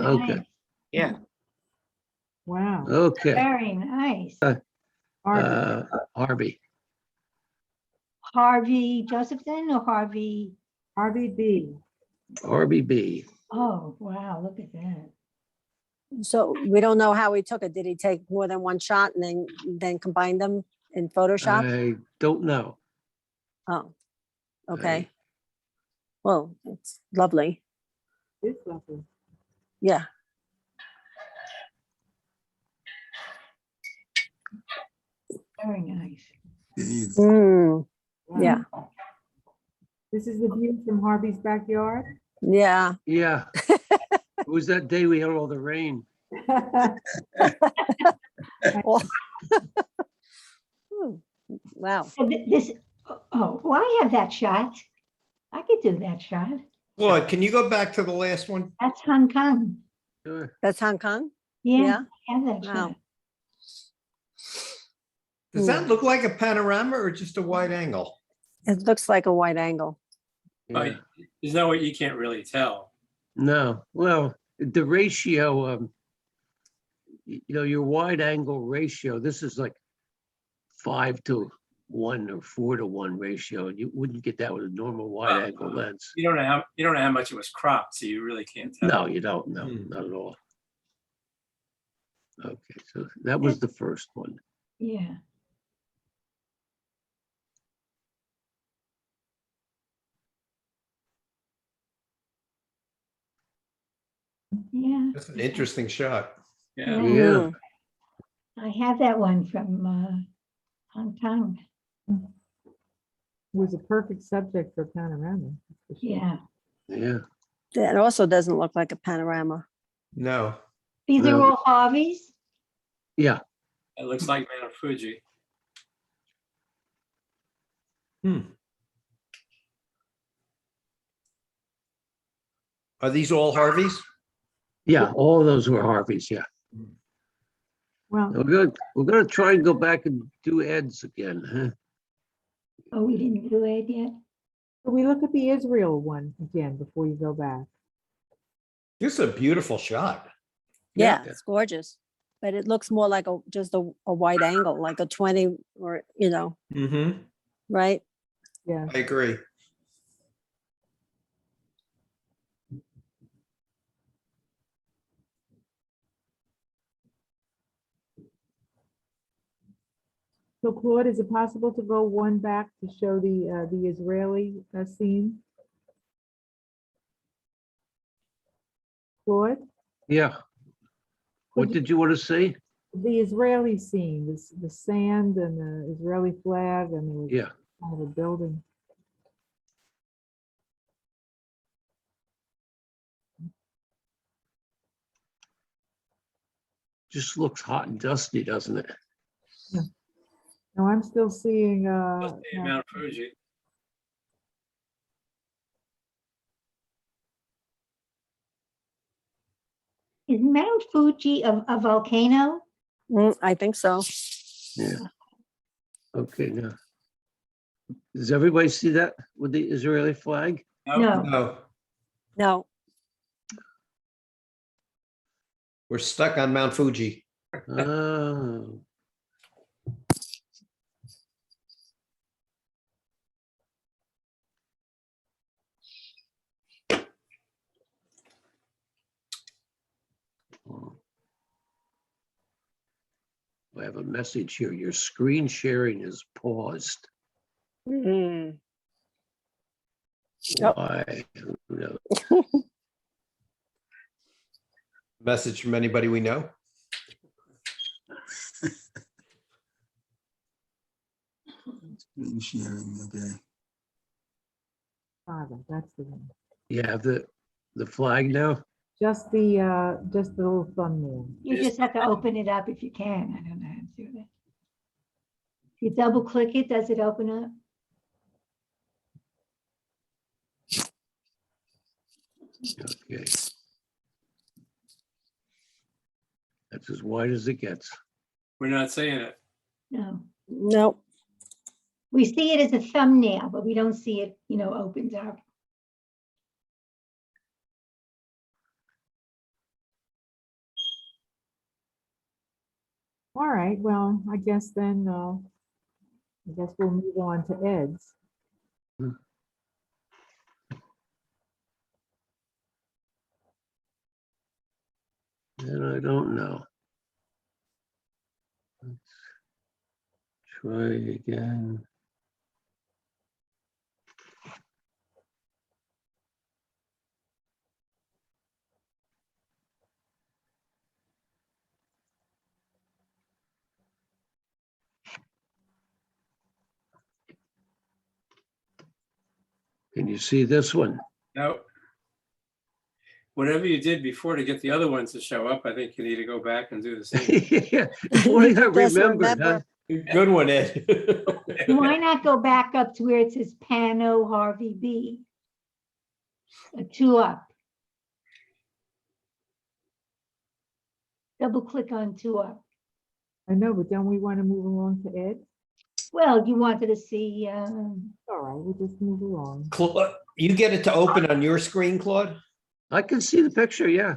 Okay, Nice. Yeah. Wow. okay. Very nice. Harvey. Harvey. Harvey Josephson or Harvey? Harvey B. RBB. Oh, wow, look at that. So we don't know how he took it. Did he take more than one shot and then combine them in Photoshop? I don't know. Oh, okay. Well, it's lovely. It's lovely. Yeah. Very nice. Mm, Wow. yeah. This is the view from Harvey's backyard. Yeah. Yeah. It was that day we had all the rain. Oh. Hmm. Wow. So this, oh, well, I have that shot. I could do that shot. Claude, can you go back to the last one? That's Hong Kong. Sure. That's Hong Kong? Yeah, Yeah. I have that Wow. shot. Does that look like a panorama or just a wide angle? It looks like a wide angle. Yeah. There's no way you can't really tell. No, well, the ratio, your wide angle ratio, this is like 5:1 or 4:1 ratio. You wouldn't get that with a normal wide angle lens. You don't know how much it was cropped, so you really can't tell. No, you don't. No, not at all. Okay, so that was the first one. Yeah. Yeah, That's an interesting shot. Yeah. Yeah. Yeah, I have that one from Hong Kong. Was a perfect subject for panorama. that's for sure. Yeah. yeah. That also doesn't look like a panorama. No. These are No. all Harveys? Yeah, It looks like Mount Fuji. Are these all Harveys? yeah, all of those were Harveys, yeah. Well, We're gonna try and go back and do Ed's again, huh? Oh, we didn't do it yet? can we look at the Israel one again before you go back? This is a beautiful shot. Yeah, Yeah. it's gorgeous. But it looks more like just a wide angle, like a 20 or, Mm-hmm. right? Yeah. I agree. So Claude, is it possible to go one back to show the Israeli scene? Claude, Yeah. What did you want to say? the Israeli scene, the sand and the Israeli flag and there was Yeah, kind of a building. just looks hot and dusty, doesn't it? No, I'm still seeing, Must be Mount Fuji. Is Mount Fuji a volcano? I think so. Yeah. Okay, now. Does everybody see that with the Israeli flag? No. No, No. we're stuck on Mount Fuji. Oh, I have a message here. Your screen sharing is paused. Mm. Yep. Why? Who knows? Message from anybody we know? Screen sharing, okay. Father, that's the one. You have the flag now? Just the little thumbnail. You just have to open it up if you can. I don't know how to do that. If you double click it, does it open up? Okay. That's as wide as it gets. We're not saying it. No. No. We see it as a thumbnail, but we don't see it, opens up. All right, well, I guess then, I guess we'll move on to Ed's. And I don't know. Let's try again. Can you see this one? No. Whatever you did before to get the other ones to show up, I think you need to go back and do the same. Yeah, if only I Just remembered, huh? remember. Good one, Ed. Why not go back up to where it says Pano Harvey B? A 2 up. Double click on 2 up. I know, but don't we want to move along to Ed? Well, you wanted to see, All right, we'll just move along. Claude, you get it to open on your screen, Claude? I can see the picture, yeah.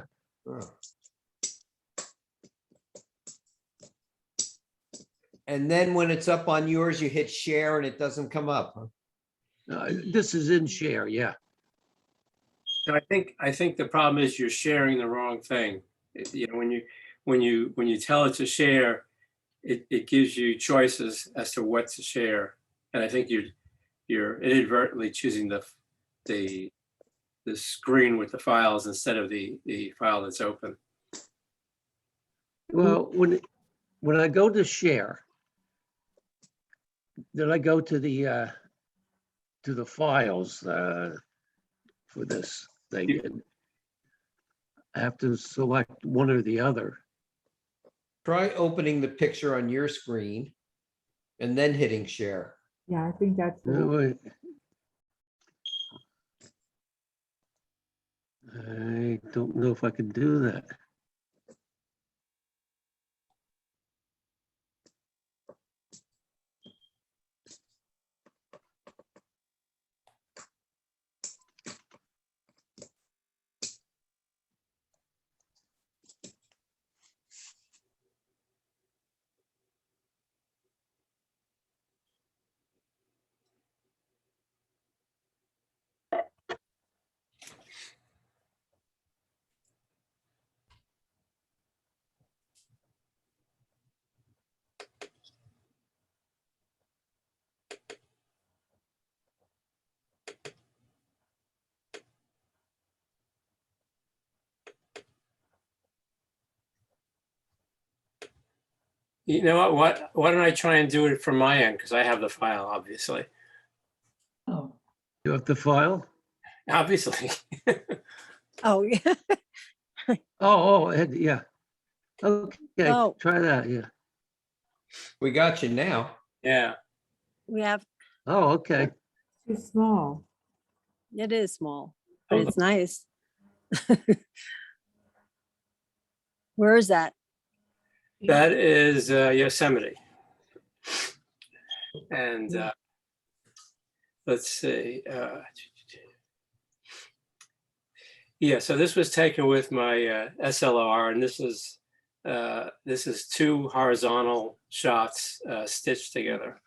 And then when it's up on yours, you hit share and it doesn't come up. Huh? This is in share, yeah. So I think the problem is you're sharing the wrong thing. You know, when you tell it to share, it gives you choices as to what to share. And I think you're inadvertently choosing the screen with the files instead of the file that's open. Well, when I go to share, then I go to the files for this thing. And I have to select one or the other. Try opening the picture on your screen and then hitting share. Yeah, I think that's, Oh, wait. I don't know if I can do that. You know what? Why don't I try and do it from my end? Because I have the file, obviously. oh, You have the file? Obviously. Oh, yeah. Yeah. Okay, Oh. try that, yeah. We got you now. Yeah. We have, Oh, okay. too small. it is small, but Oh, it's nice. Where is that? That is Yosemite. And let's see. Yeah, so this was taken with my SLR, and this is 2 horizontal shots stitched together.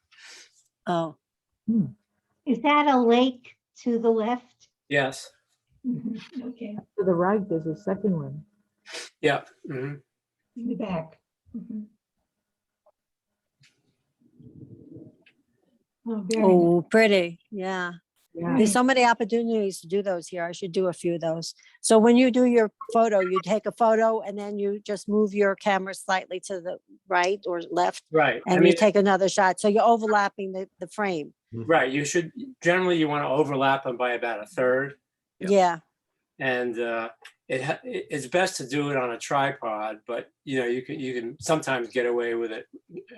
Oh, is that a lake to the left? Yes. Mhm, okay, To the right, there's a second one. Yeah. Mhm. in the back. Mhm. Oh, very nice. oh, pretty. Yeah. Yeah, There's so many opportunities to do those here. I should do a few of those. So when you do your photo, you take a photo and then you just move your camera slightly to the right or left, Right. I and mean, you take another shot. So you're overlapping the frame. right. You should generally you want to overlap them by about a third. Yep. Yeah. And it's best to do it on a tripod, but you know you can sometimes get away with it.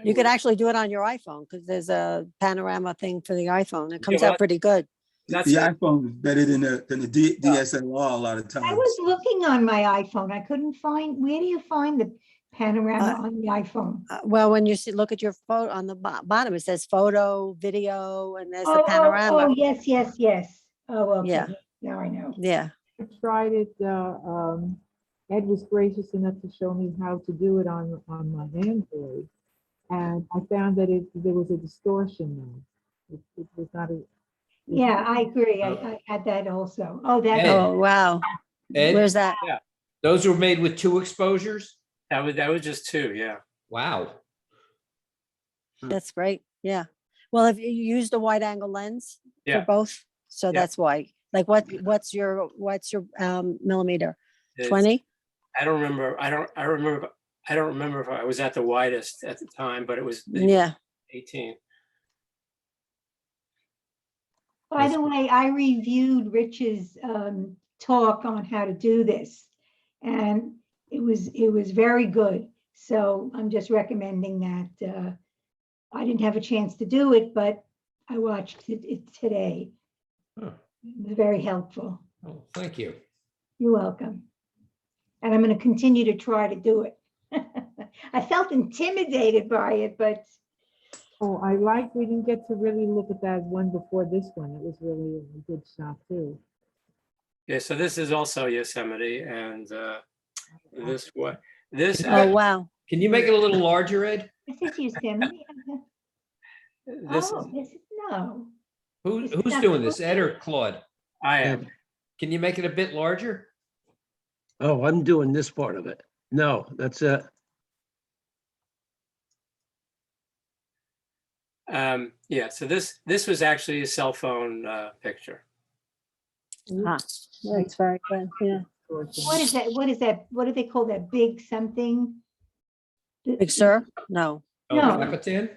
You could actually do it on your iPhone because there's a panorama thing for the iPhone. It comes well, out pretty good. That's The it. iPhone is better than the DSLR a lot of I times. was looking on my iPhone. I couldn't find, where do you find the panorama on the iPhone? Well, when you look at your photo on the bottom, it says photo, video, and there's the Oh, panorama. yes, yes. Oh, okay. Yeah. Now I know. Yeah. I tried it, Ed was gracious enough to show me how to do it on my Android. And I found that there was a distortion now. It was not a. Yeah, I agree. I had that also. Oh, Ed. that, Oh, wow. Ed, Where's that? those were made with 2 exposures? That was just 2, yeah. Wow. That's great. Yeah. Well, if you use the wide angle lens for Yeah. both, so Yeah. that's why. Like what's your millimeter? It's- 20? I don't remember. I don't remember if I was at the widest at the time, but it was Yeah. 18. by the way, I reviewed Rich's talk on how to do this. And it was very good. So I'm just recommending that. I didn't have a chance to do it, but I watched it today. Huh. It was very helpful. Oh, thank you. You're welcome. And I'm going to continue to try to do it. I felt intimidated by it, but Oh, we didn't get to really look at that one before this one. It was really a good shot too. Yeah, so this is also Yosemite, and this Oh, wow. Can you make it a little larger, Ed? this is Yosemite. this Oh, this is, no. Who's not doing this, Ed or Claude? I am. Can you make it a bit larger? Oh, I'm doing this part of it. No, that's it. Yeah, so this was actually a cell phone picture. Ah, that's very good. Yeah. What is that? What is that? What do they call that? Big something? Big Sur? No. Oh, No. Capitan?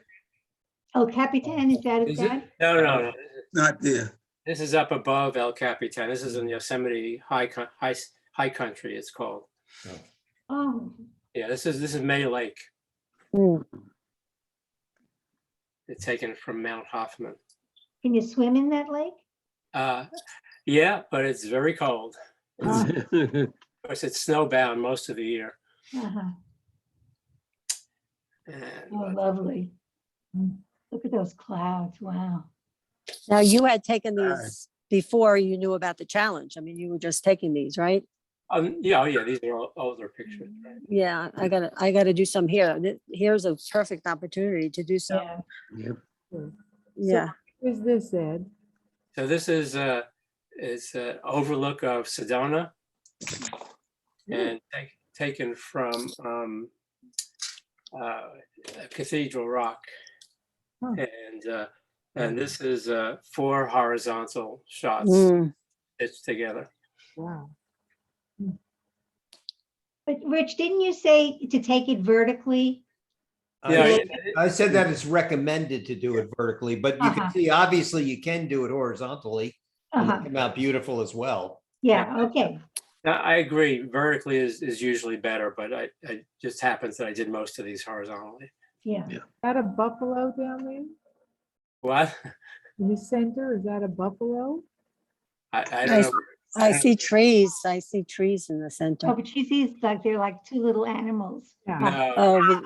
El Capitan, is that Is that? it? No. Not there. This is up above El Capitan. This is in Yosemite High Country, it's called. Oh, Yeah, this is May Lake. Mm. It's taken from Mount Hoffman. can you swim in that lake? Yeah, but it's very cold. Oh, Of course, it's snowbound most of the year. uh-huh. And, Oh, lovely. Look at those clouds. Wow. Now you had taken All right. these before you knew about the challenge. I mean, you were just taking these, right? yeah, these are all older pictures. Right? Yeah, I gotta do some here. Here's a perfect opportunity to do so. Yeah. Yep. Yeah. Where's this, Ed? So this is it's an overlook of Sedona, and taken from Cathedral Rock, Huh. and this is 4 horizontal shots Mm. stitched together. Wow. But Rich, didn't you say to take it vertically? Yeah, I said that it's recommended to do it vertically, but you can Uh-huh. see, obviously, you can do it horizontally. And they Uh-huh. come out beautiful as well. Yeah, okay. I agree. Vertically is usually better, but I just happens that I did most of these horizontally. Yeah. Is that a buffalo down there What? in the center? Is that a buffalo? I don't know. I see trees. I see trees in the Oh, center. but she sees like they're like 2 little animals. Yeah. No, Oh,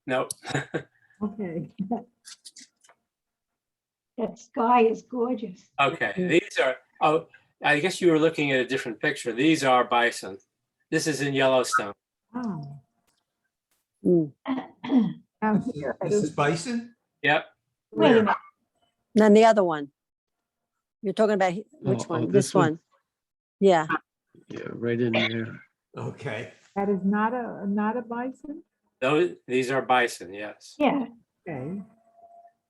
no. Okay. That sky is gorgeous. Okay, these are, oh, I guess you were looking at a different picture. These are bison. This is in Yellowstone. Wow. mm. Out here. This is bison? Yep. Wait a Where? minute. Then the other one. You're talking about which Oh, one? this This one? one. Yeah. Yeah, right in there. Okay. That is not a bison? These are bison, yes. Yeah. Okay.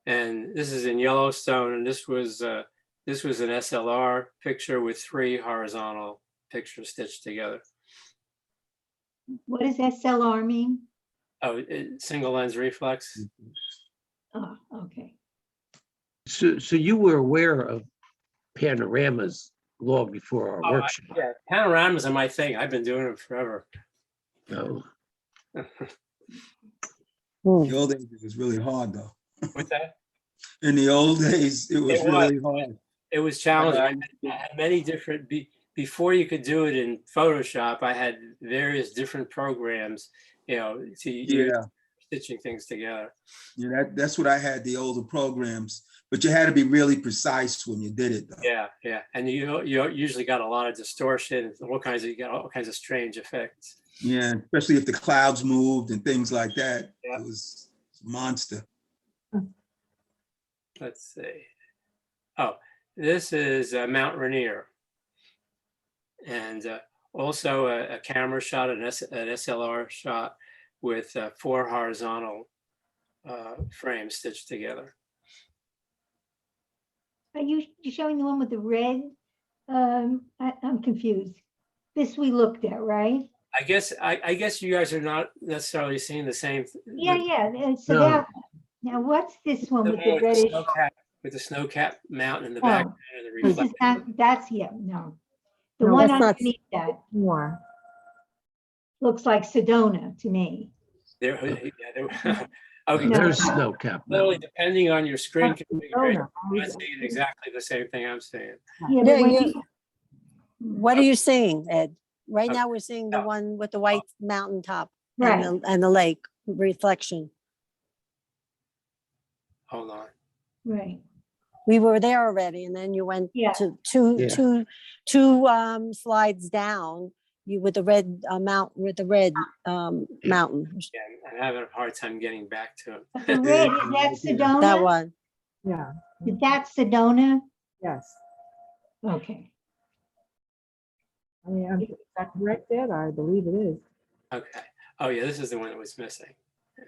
And this is in Yellowstone, and this was an SLR picture with 3 horizontal pictures stitched together. What does SLR mean? Oh, single lens reflex. Oh, okay. So you were aware of panoramas long before our Oh, workshop? Yeah, panoramas are my thing. I've been doing them forever. No. Mm. The old days, it was really hard though. What's that? In the old days, it was It was. really hard. It was challenging. I had many different, before you could do it in Photoshop, I had various different programs, to use Yeah, stitching things together. Yeah, that's what I had, the older programs, but you had to be really precise when you did it, though. Yeah, yeah. And you usually got a lot of distortion, you got all kinds of strange effects. Yeah, especially if the clouds moved and things like that. Yeah. It was a monster. Let's see. Oh, this is Mount Rainier. And also a camera shot, an SLR shot with 4 horizontal frames stitched together. Are you showing the one with the red? I'm confused. This we looked at, right? I guess you guys are not necessarily seeing the same. Yeah, yeah. And so No. that, now what's this one with the reddish? With the snow-capped mountain in the Oh, background and the This is reflection. not, that's, yeah, no. The No, one that's not- underneath that More. looks like Sedona to me. There, yeah, okay. No. There's snow cap Literally, mountain. depending on your screen That's configuration, Sedona. you're not seeing exactly the same thing I'm seeing. Yeah, Yeah, but when you- What are you seeing, Ed? Right Okay. now, we're seeing the Oh. one with the white mountaintop right, and the lake reflection. Hold on. right. We were there already, and then you went Yeah. to Yeah. two slides down, you with the red mountain, Yeah, I'm having a hard time getting back to it. But the red, is that Yeah. Sedona? that one. Yeah, Is that Sedona? yes. Okay. I mean, is that correct, Ed? I believe it is. Okay. Oh yeah, this is the one that was missing. Yeah.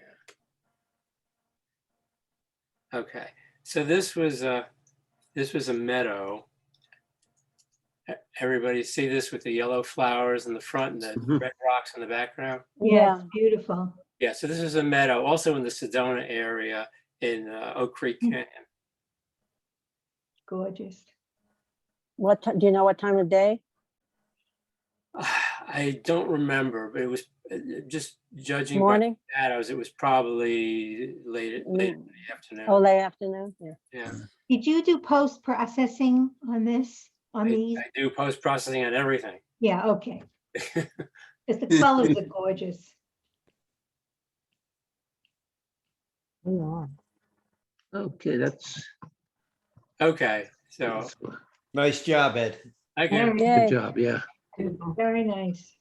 Okay. So this was a meadow. Everybody see this with the yellow flowers in the front and the Mhm. red rocks in the background? Yeah, it's beautiful. Yeah, so this is a meadow, also in the Sedona area in Oak Creek Mm. Canyon. Gorgeous. Do you know what time of day? I don't remember, but it was just judging by Morning? shadows, it was probably late in the afternoon. Oh, late afternoon? Yeah. Yeah, Did you do post-processing on this, on I these? do post-processing on everything. Yeah, okay. Because the colors are gorgeous. They are. Okay, that's, Okay, so, that's Nice job, Ed. okay, Very, Yay. good job, yeah. very nice.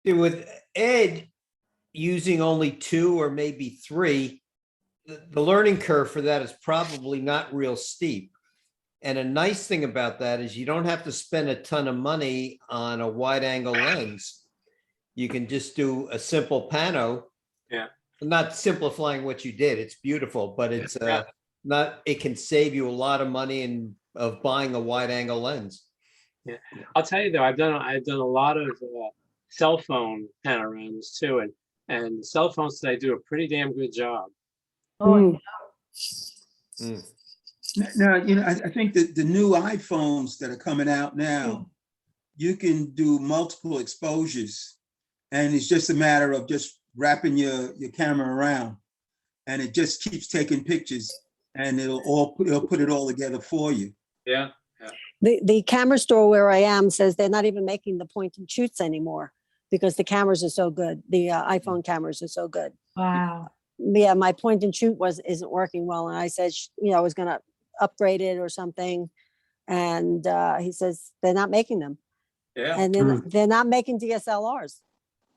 See, with Ed using only 2 or maybe 3, the learning curve for that is probably not real steep. And a nice thing about that is you don't have to spend a ton of money on a wide angle lens. You can just do a simple pano. Yeah. Not simplifying what you did. It's beautiful, but it's Yeah. not, it can save you a lot of money of buying a wide angle lens. I'll tell you though, I've done a lot of cell phone panoramas too, and the cell phones today do a pretty damn good job. Oh, Mm. Mm. Now, I think that the new iPhones that are coming out now, you can do multiple exposures. And it's just a matter of just wrapping your camera around. And it just keeps taking pictures and it'll put it all together for you. Yeah, The camera store where I am says they're not even making the point and shoots anymore because the cameras are so good. The iPhone cameras are so good. wow. Yeah, my point and shoot isn't working well. And I said, I was going to upgrade it or something. And he says, they're not making them. yeah. And then they're not making DSLRs.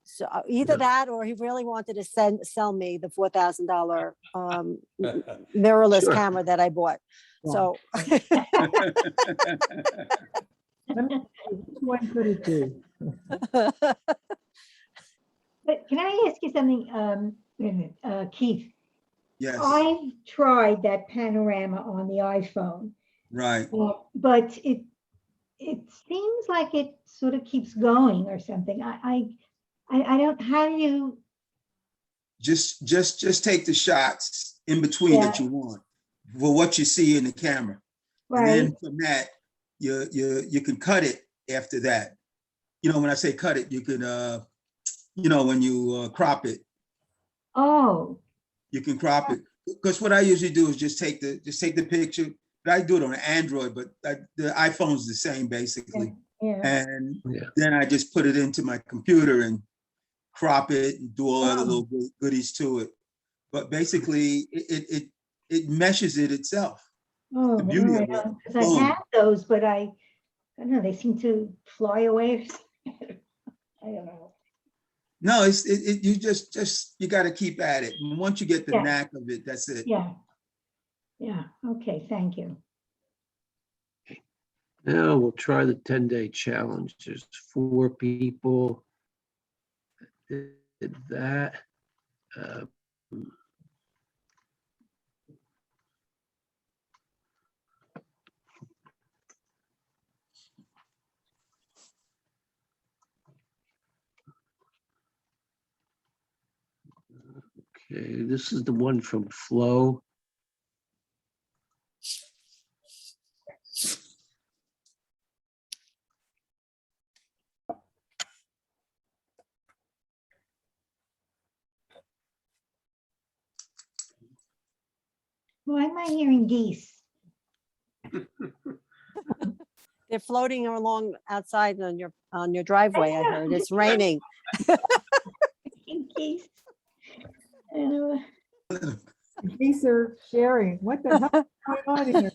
So either Yeah. that, or he really wanted to sell me the $4,000 mirrorless Sure. camera that I bought. So Let me, which one could it be? But can I ask you something, wait a minute, Keith? Yes, I've tried that panorama on the iPhone, right. but it seems like it sort of keeps going or something. I don't, how do you, Just take the shots in between that Yeah. you want for what you see in the camera. And right? then from that, you can cut it after that. When I say cut it, you can, when you crop it, Oh, you can crop it. Because what I usually do is just take the picture. But I do it on an Android, but the iPhone's the same basically. yeah. And Yeah. then I just put it into my computer and crop it and do all other Oh. little goodies to it. But basically, it meshes it itself. Oh, The beauty of it. because I had those, but I don't know, they seem to fly away. I don't know. No, you just, you got to keep at it. And once you get the Yeah. knack of it, that's it. Yeah. Yeah, okay, thank you. Now we'll try the 10-day challenge. There's 4 people that did that. Um, Okay, this is the one from Flow. Why am I hearing geese? They're floating along outside on your driveway, I heard. It's raining. Geese. Uh, Geese are sharing. What the hell is going on here?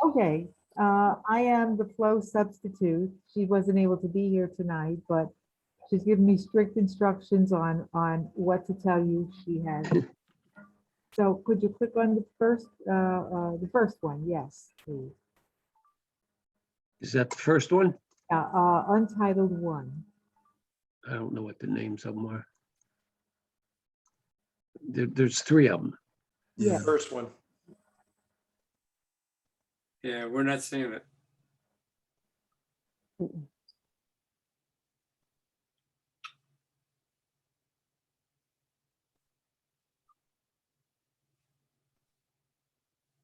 Okay, I am the Flo substitute. She wasn't able to be here tonight, but she's given me strict instructions on what to tell you she has. So could you click on the first one? Yes, please. Is that the first one? Untitled one. I don't know what the names of them are. There's 3 of them. Yeah. First one. Yeah, we're not seeing it.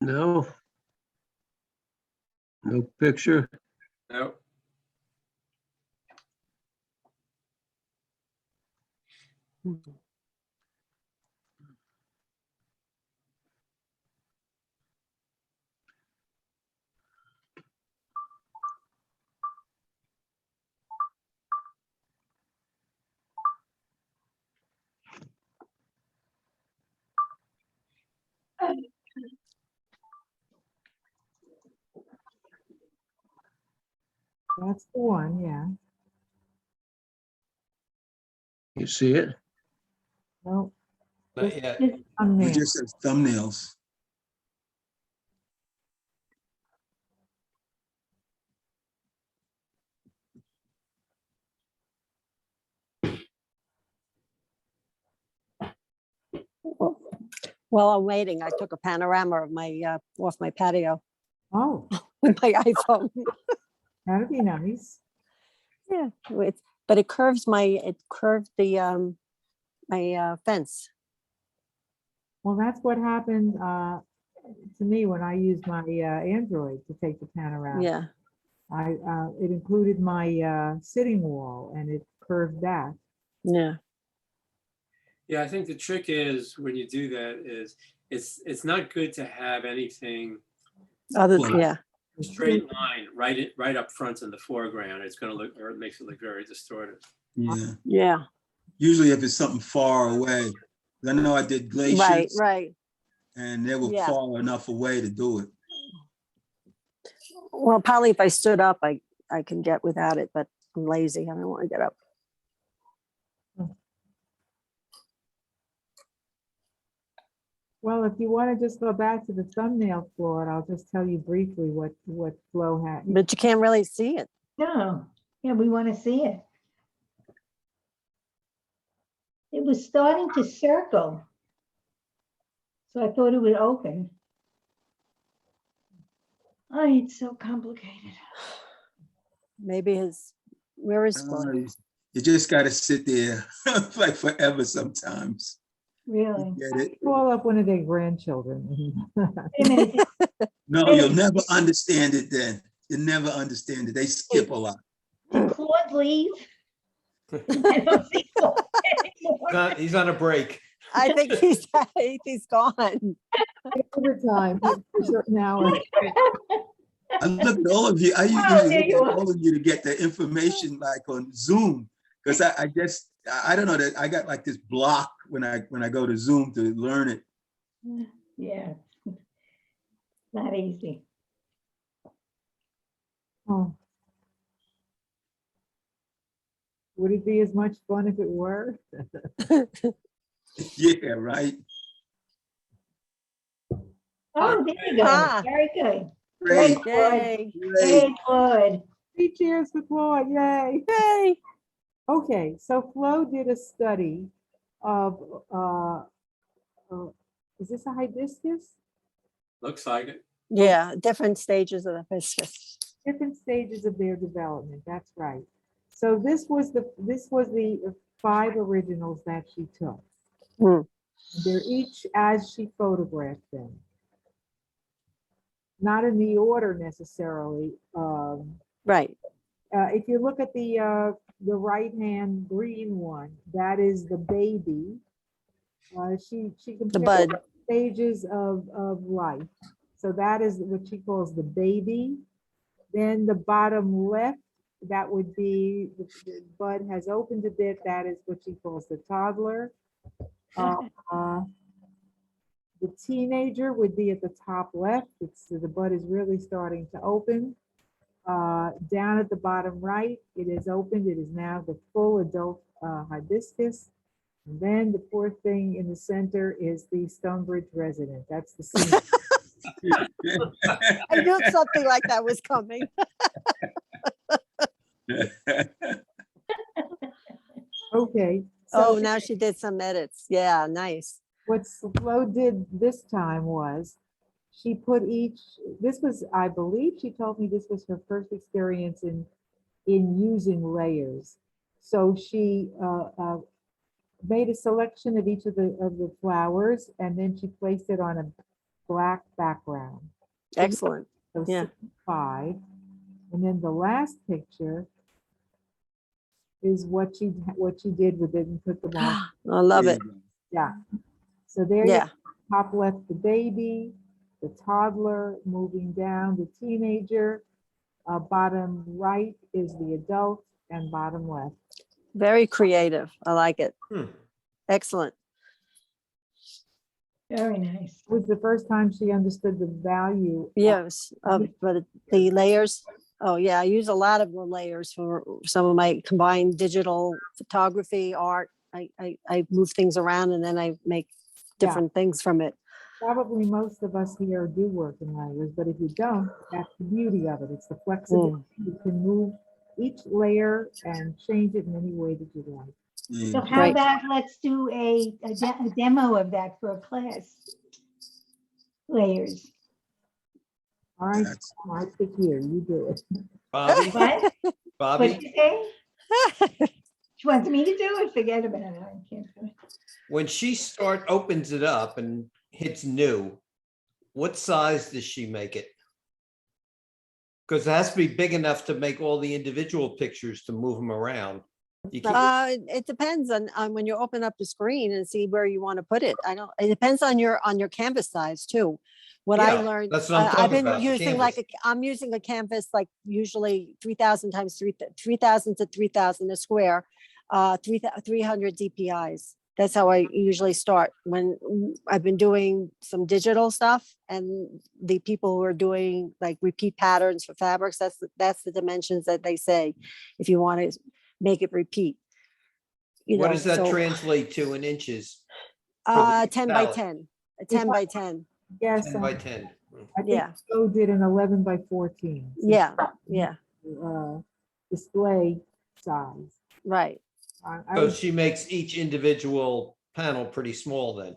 No. No picture. No. That's the one, yeah. You see it? No, Not yet. It thumbnail. just says thumbnails. While I'm waiting, I took a panorama of my off my patio Oh, with my iPhone. that'd be nice. Yeah, but it curved the my fence. Well, that's what happened to me when I used my Android to take the panorama. Yeah, It included my sitting wall and it curved that. yeah. Yeah, I think the trick is when you do that is it's not good to have anything Well, Yeah, straight line right up front in the foreground. It's going to look, or it makes it look very distorted. Yeah. yeah. Usually if it's something far away. I know I did Right, glaciers right. and they were Yeah. far enough away to do it. Well, probably if I stood up, I can get without it, but I'm lazy. I don't want to get up. Well, if you want to just go back to the thumbnail, Claude, I'll just tell you briefly what Flo had. But you can't really see it. No, yeah, we want to see it. It was starting to circle. So I thought it would open. Oh, it's so complicated. Maybe where is Claude? You just got to sit there like forever sometimes. Really? You get it? Call up one of their grandchildren. Wait a minute. No, you'll never understand it then. You'll never understand it. They skip a lot. Did Claude leave? I don't see Claude anymore. He's on a break. I think he's gone. Overtime for a certain hour. I look at all of you. I Oh, usually there look you at are. all of you to get the information like on Zoom Because I just, I don't know, that I got like this block when I go to Zoom to learn it. Yeah. Not easy. Oh. Would it be as much fun if it were? Yeah, right. Oh, there you go. Ah. Very good. Great, Good, Yay. great. Good, good. 3 cheers for Claude, yay. Yay. Okay, so Flo did a study of, is this a hibiscus? Looks like it. Yeah, different stages of the hibiscus. Different stages of their development, that's right. So this was the 5 originals that she took. Hmm. They're each as she photographed them. Not in the order necessarily. Right. If you look at the right-hand green one, that is the baby. She The compared bud. stages of life. So that is what she calls the baby. Then the bottom left, that would be, the bud has opened a bit, that is what she calls the toddler. The teenager would be at the top left. The bud is really starting to open. Down at the bottom right, it is opened. It is now the full adult hibiscus. And then the fourth thing in the center is the Stonebridge resident. That's the senior. I knew something like that was coming. Okay. Oh, So now she did some edits. Yeah, nice. what Flo did this time was she put each, this was, I believe she told me this was her first experience in using layers. So she made a selection of each of the flowers, and then she placed it on a black background. Excellent. So Yeah. 5. And then the last picture is what she did with it and put them all. I love it. Yeah. So there you Yeah. top left, the baby, the toddler, moving down, the teenager, bottom right is the adult, and bottom left. Very creative. I like it. Hmm. Excellent. Very nice. It was the first time she understood the value. Yes, but the layers. Oh yeah, I use a lot of the layers for some of my combined digital photography, art. I move things around and then I make different things from it. Probably most of us here do work in layers, but if you don't, that's the beauty of it. It's the flexibility. You can move each layer and change it in any way that you like. So how Right. about, let's do a demo of that for a class. Layers. All right, That's- I pick you, you do it. Bobby, What? Bobby, What'd you say? She wants me to do it? Forget about it. I can't do it. when she opens it up and hits new, what size does she make it? Because it has to be big enough to make all the individual pictures to move them around. You can't, It depends on when you open up the screen and see where you want to put it. It depends on your canvas size too. What I Yeah, learned, that's what I'm I've talking been about, the using like canvas. I'm using a canvas like usually 3,000 times 3,000 to 3,000 a square, 300 DPIs. That's how I usually start when I've been doing some digital stuff, and the people who are doing like repeat patterns for fabrics, that's the dimensions that they say if you want to make it repeat. What does that so, translate to in inches? the 10 by palette? 10, 10 by 10. Yes, 10 by 10. I think Yeah. Joe did an 11 by 14. so, Yeah, Display size. right. I So would, she makes each individual panel pretty small then.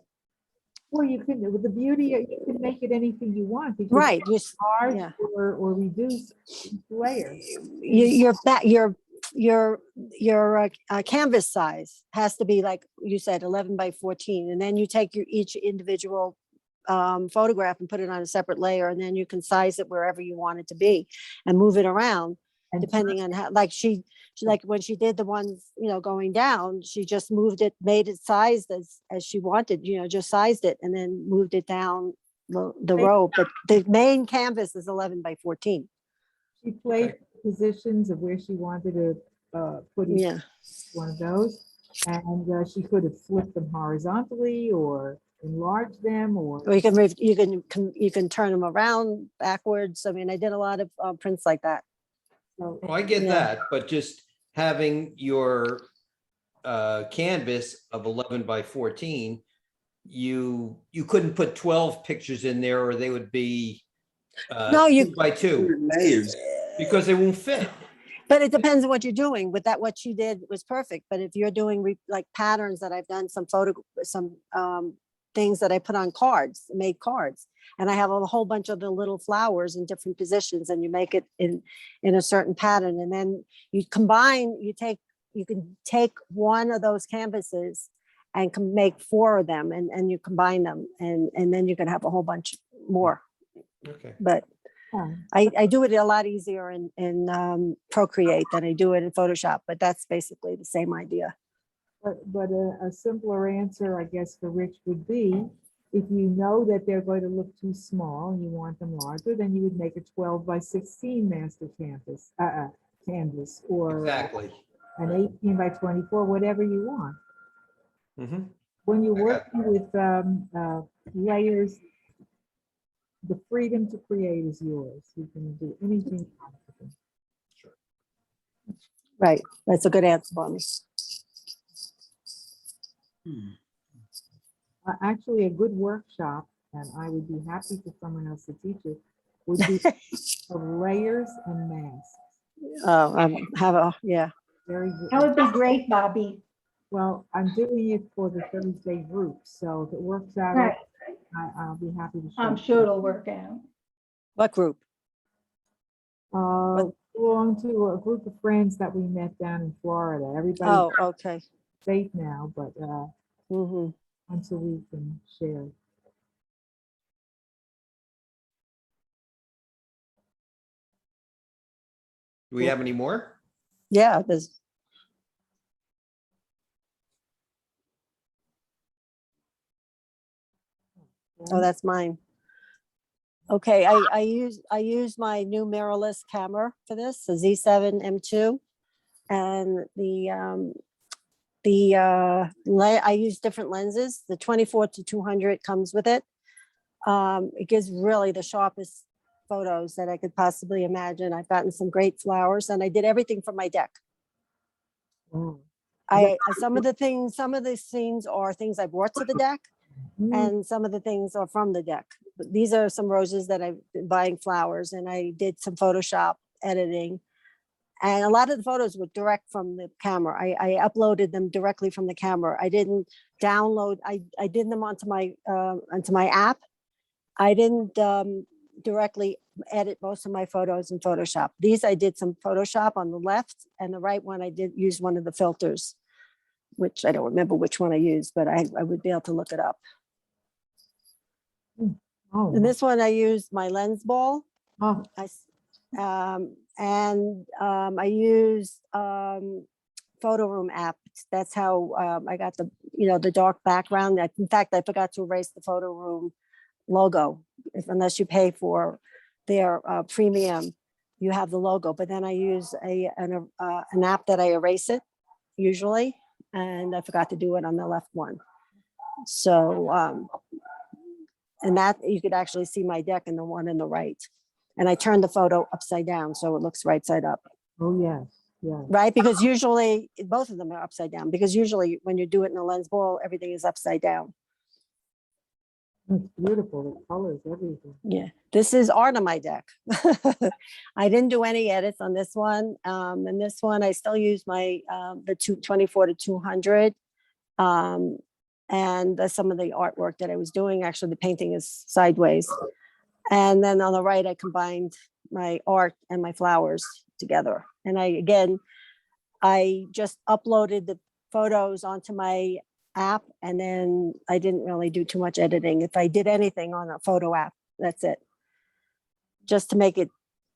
well, you can, with the beauty, you can make it anything you want. You can Right. Just, enlarge yeah. or reduce each layer. Your canvas size has to be like you said 11 by 14, and then you take each individual photograph and put it on a separate layer, and then you can size it wherever you want it to be and move it around And depending on how, like she like when she did the ones going down, she just moved it, made it sized as she wanted, just sized it and then moved it down the row, but the main canvas is 11 by 14. She played positions of where she wanted to put each Yeah. one of those. And she could have flipped them horizontally or enlarged them or. Or you can turn them around backwards. I mean, I did a lot of prints like that. So, Oh, I get Yeah. that, but just having your canvas of 11 by 14, you couldn't put 12 pictures in there or they would be No, 2 by 2 Layers. because they won't fit. But it depends on what you're doing. With that, what she did was perfect. But if you're doing like patterns that I've done, some things that I put on cards, made cards, and I have a whole bunch of the little flowers in different positions, and you make it in a certain pattern, and then you combine. You can take one of those canvases and can make 4 of them, and you combine them, and then you can have a whole bunch more. Okay. But yeah. I do it a lot easier in Procreate than I do it in Photoshop, but that's basically the same idea. But a simpler answer, I guess, for Rich would be, if you know that they're going to look too small and you want them larger, then you would make a 12 by 16 master canvas, or Exactly. an 18 by 24, whatever you want. Mhm. When you're I got working with layers, the freedom to create is yours. You can do anything you want with them. Right. That's a good answer for me. Actually, a good workshop, and I would be happy for someone else to teach it, would be of layers and masks. Yeah. Very good. That would be great, Bobby. Well, I'm doing it for the Thursday group, so if it works out, Right. I'll be happy to show. I'm sure it'll work out. What group? Belong to a group of friends that we met down in Florida. Oh, Everybody's okay. safe now, but Hmm. once a week and share. Do we have any more? Yeah, there's. Oh, that's mine. Okay, I use my new mirrorless camera for this, the Z7 M2, and I use different lenses. The 24 to 200 comes with it. It gives really the sharpest photos that I could possibly imagine. I've gotten some great flowers, and I did everything from my deck. Wow. Some of the scenes are things I brought to the deck, and some of the things are from the deck. But these are some roses that I've been buying flowers, and I did some Photoshop editing. And a lot of the photos were direct from the camera. I uploaded them directly from the camera. I didn't download, I did them onto my app. I didn't directly edit most of my photos in Photoshop. These I did some Photoshop on the left, and the right one I did use one of the filters, which I don't remember which one I used, but I would be able to look it up. Oh, And this one I used my lens ball. oh, I used photo room app. That's how I got the dark background. In fact, I forgot to erase the photo room logo. Unless you pay for their premium, you have the logo. But then I use an app that I erase it usually, and I forgot to do it on the left one. So and that you could actually see my deck and the one in the right. And I turned the photo upside down so it looks right side up. oh, yes, yes. Right? Because usually both of them are upside down, because usually when you do it in a lens ball, everything is upside down. It's beautiful, the colors, everything. Yeah, this is art on my deck. I didn't do any edits on this one. And this one, I still use my the 24 to 200. And some of the artwork that I was doing, actually the painting is sideways. And then on the right, I combined my art and my flowers together. And I just uploaded the photos onto my app, and then I didn't really do too much editing. If I did anything on a photo app, that's it. Just to make it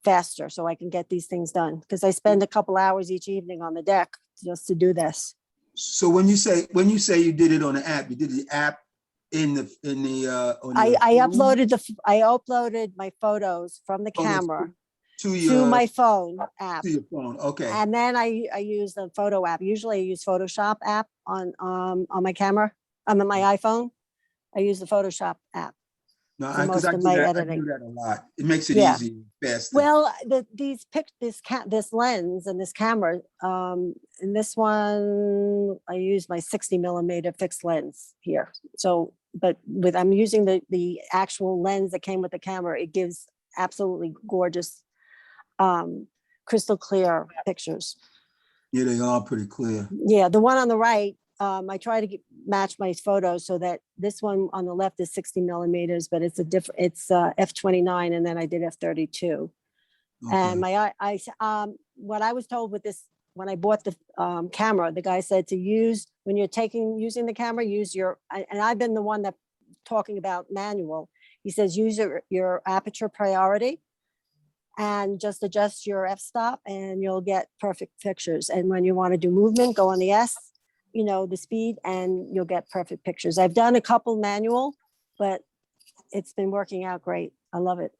faster so I can get these things done. Because I spend a couple hours each evening on the deck just to do this. So when you say you did it on the app, you did the app on I your phone uploaded I uploaded my photos from the Oh, that's camera to my phone app. your phone, okay. And then I use the photo app. Usually I use Photoshop app on my camera. I'm on my iPhone. I use the Photoshop app. No, for because most I of do my that, I editing. do that a lot. It makes it Yeah. easy, faster. Well, this lens and this camera, and this one, I use my 60mm fixed lens here. So, but I'm using the actual lens that came with the camera. It gives absolutely gorgeous, crystal clear pictures. Yeah, they are pretty clear. Yeah, the one on the right, I try to match my photos so that this one on the left is 60mm, but it's it's f/29, and then I did f/32. And Okay. what I was told with this, when I bought the camera, the guy said to use, when you're using the camera, use and I've been the one that talking about manual. He says, use your aperture priority and just adjust your f-stop and you'll get perfect pictures. And when you want to do movement, go on the S, the speed, and you'll get perfect pictures. I've done a couple manual, but it's been working out great. I love it.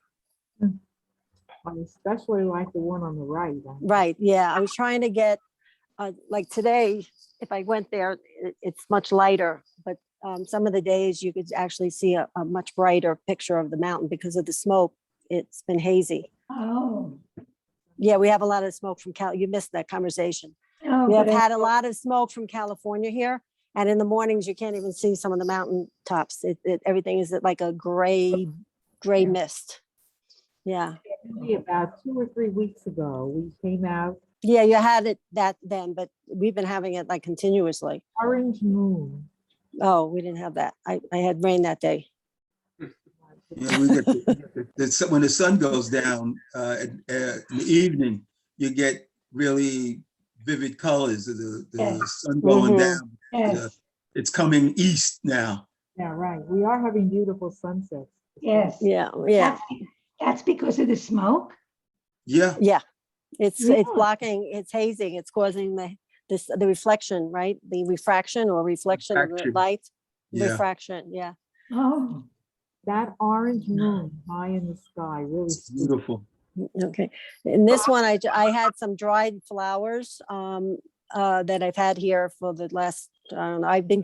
I especially like the one on the right. Right. Yeah. I was trying to get, like today, if I went there, it's much lighter, but some of the days you could actually see a much brighter picture of the mountain because of the smoke. It's been hazy. Oh. Yeah, we have a lot of smoke from You missed that conversation. Oh, We have but I- had a lot of smoke from California here. And in the mornings, you can't even see some of the mountain tops. Everything is like a gray mist. Yeah. Maybe about 2 or 3 weeks ago, we came out, Yeah, you had that then, but we've been having it like continuously. orange moon. Oh, we didn't have that. I had rain that day. Yeah, we get when the sun goes down in the evening, you get really vivid colors of the Yes. sun going Mhm. down. Yes, It's coming east now. Yeah, right. We are having beautiful sunsets. yes. Yeah, yeah, That's that's because of the smoke? Yeah, yeah. It's Really? blocking, it's hazing, it's causing the reflection, right? The refraction or reflection of the Refraction. light. Yeah. Refraction, yeah. Oh, That orange moon high in the sky really it's speaks. beautiful. Okay. In this one, I had some dried flowers that I've had here for the last, I've been,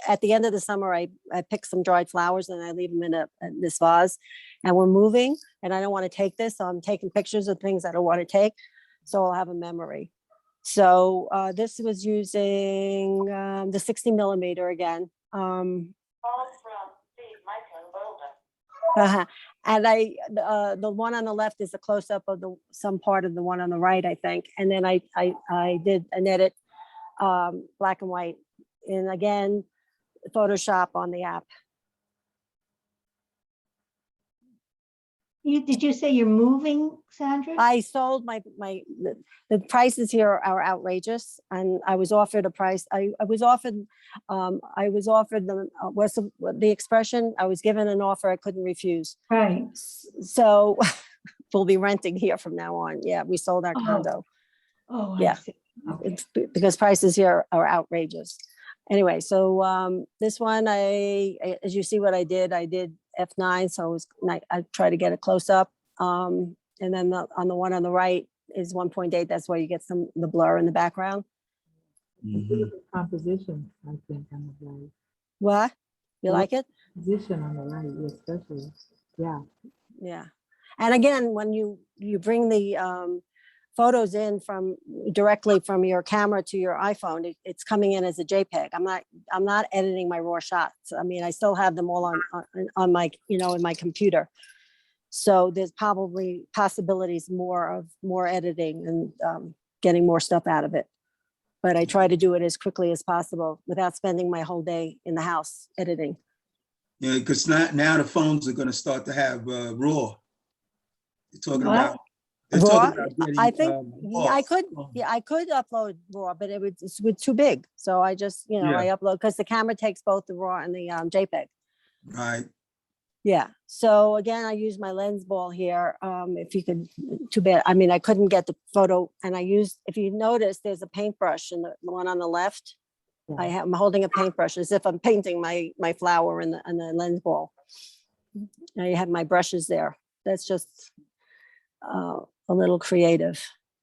at the end of the summer, I pick some dried flowers and I leave them in this vase, and we're moving and I don't want to take this. So I'm taking pictures of things I don't want to take. So I'll have a memory. So this was using the 60mm again. And the one on the left is a close up of some part of the one on the right, I think. And then I did an edit, black and white, and again, Photoshop on the app. did you say you're moving, Sandra? I sold the prices here are outrageous, and I was offered a price. I was offered the expression. I was given an offer I couldn't refuse. Right. So we'll be renting here from now on. Yeah, we sold our Oh. condo. Oh, I Yeah. see. Okay. It's because prices here are outrageous. Anyway, so this one, as you see what I did F9, so I try to get a close up. And then on the one on the right is 1.8. That's why you get the blur in the background. Mhm. Beautiful composition, I think, on the right. What? You like it? Position on the right, especially. Yeah. Yeah. And again, when you bring the photos in directly from your camera to your iPhone, it's coming in as a JPEG. I'm not editing my raw shots. I mean, I still have them all on my, in my computer. So there's probably possibilities more editing and getting more stuff out of it. But I try to do it as quickly as possible without spending my whole day in the house editing. Yeah, because now the phones are going to start to have RAW. They're talking What? about. They're Raw? talking about getting, I think RAW I could. phones. Yeah, I could upload raw, but it's too big. So I just, Yeah. I upload because the camera takes both the raw and the JPEG. Right. Yeah. So again, I use my lens ball here. If you could, too bad. I mean, I couldn't get the photo, and I used. If you notice, there's a paintbrush in the one on the left. Yeah. I'm holding a paintbrush as if I'm painting my flower in the lens ball. I have my brushes there. That's just a a little creative.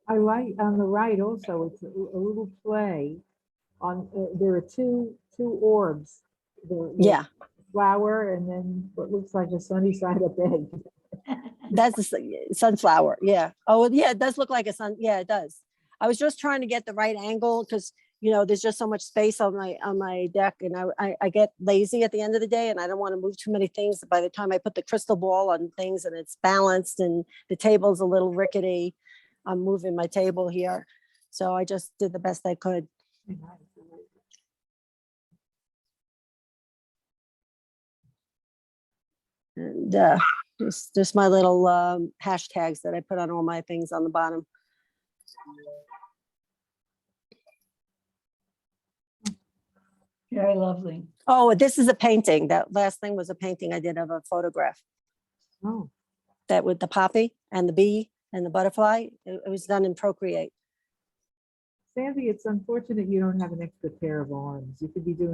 I like on the right also, it's a little play on, there are two orbs. The Yeah, flower and then what looks like a sunny side up egg. that's sunflower. Yeah. Oh, yeah, it does look like a sun. Yeah, it does. I was just trying to get the right angle because, you know, there's just so much space on my deck, and I get lazy at the end of the day, and I don't want to move too many things. By the time I put the crystal ball on things and it's balanced and the table's a little rickety, I'm moving my table here. So I just did the best I could. And just my little hashtags that I put on all my things on the bottom. Very lovely. Oh, this is a painting. That last thing was a painting I did of a photograph Oh, that with the poppy and the bee and the butterfly. It was done in Procreate. Sandy, it's unfortunate you don't have an extra pair of arms. You could be doing.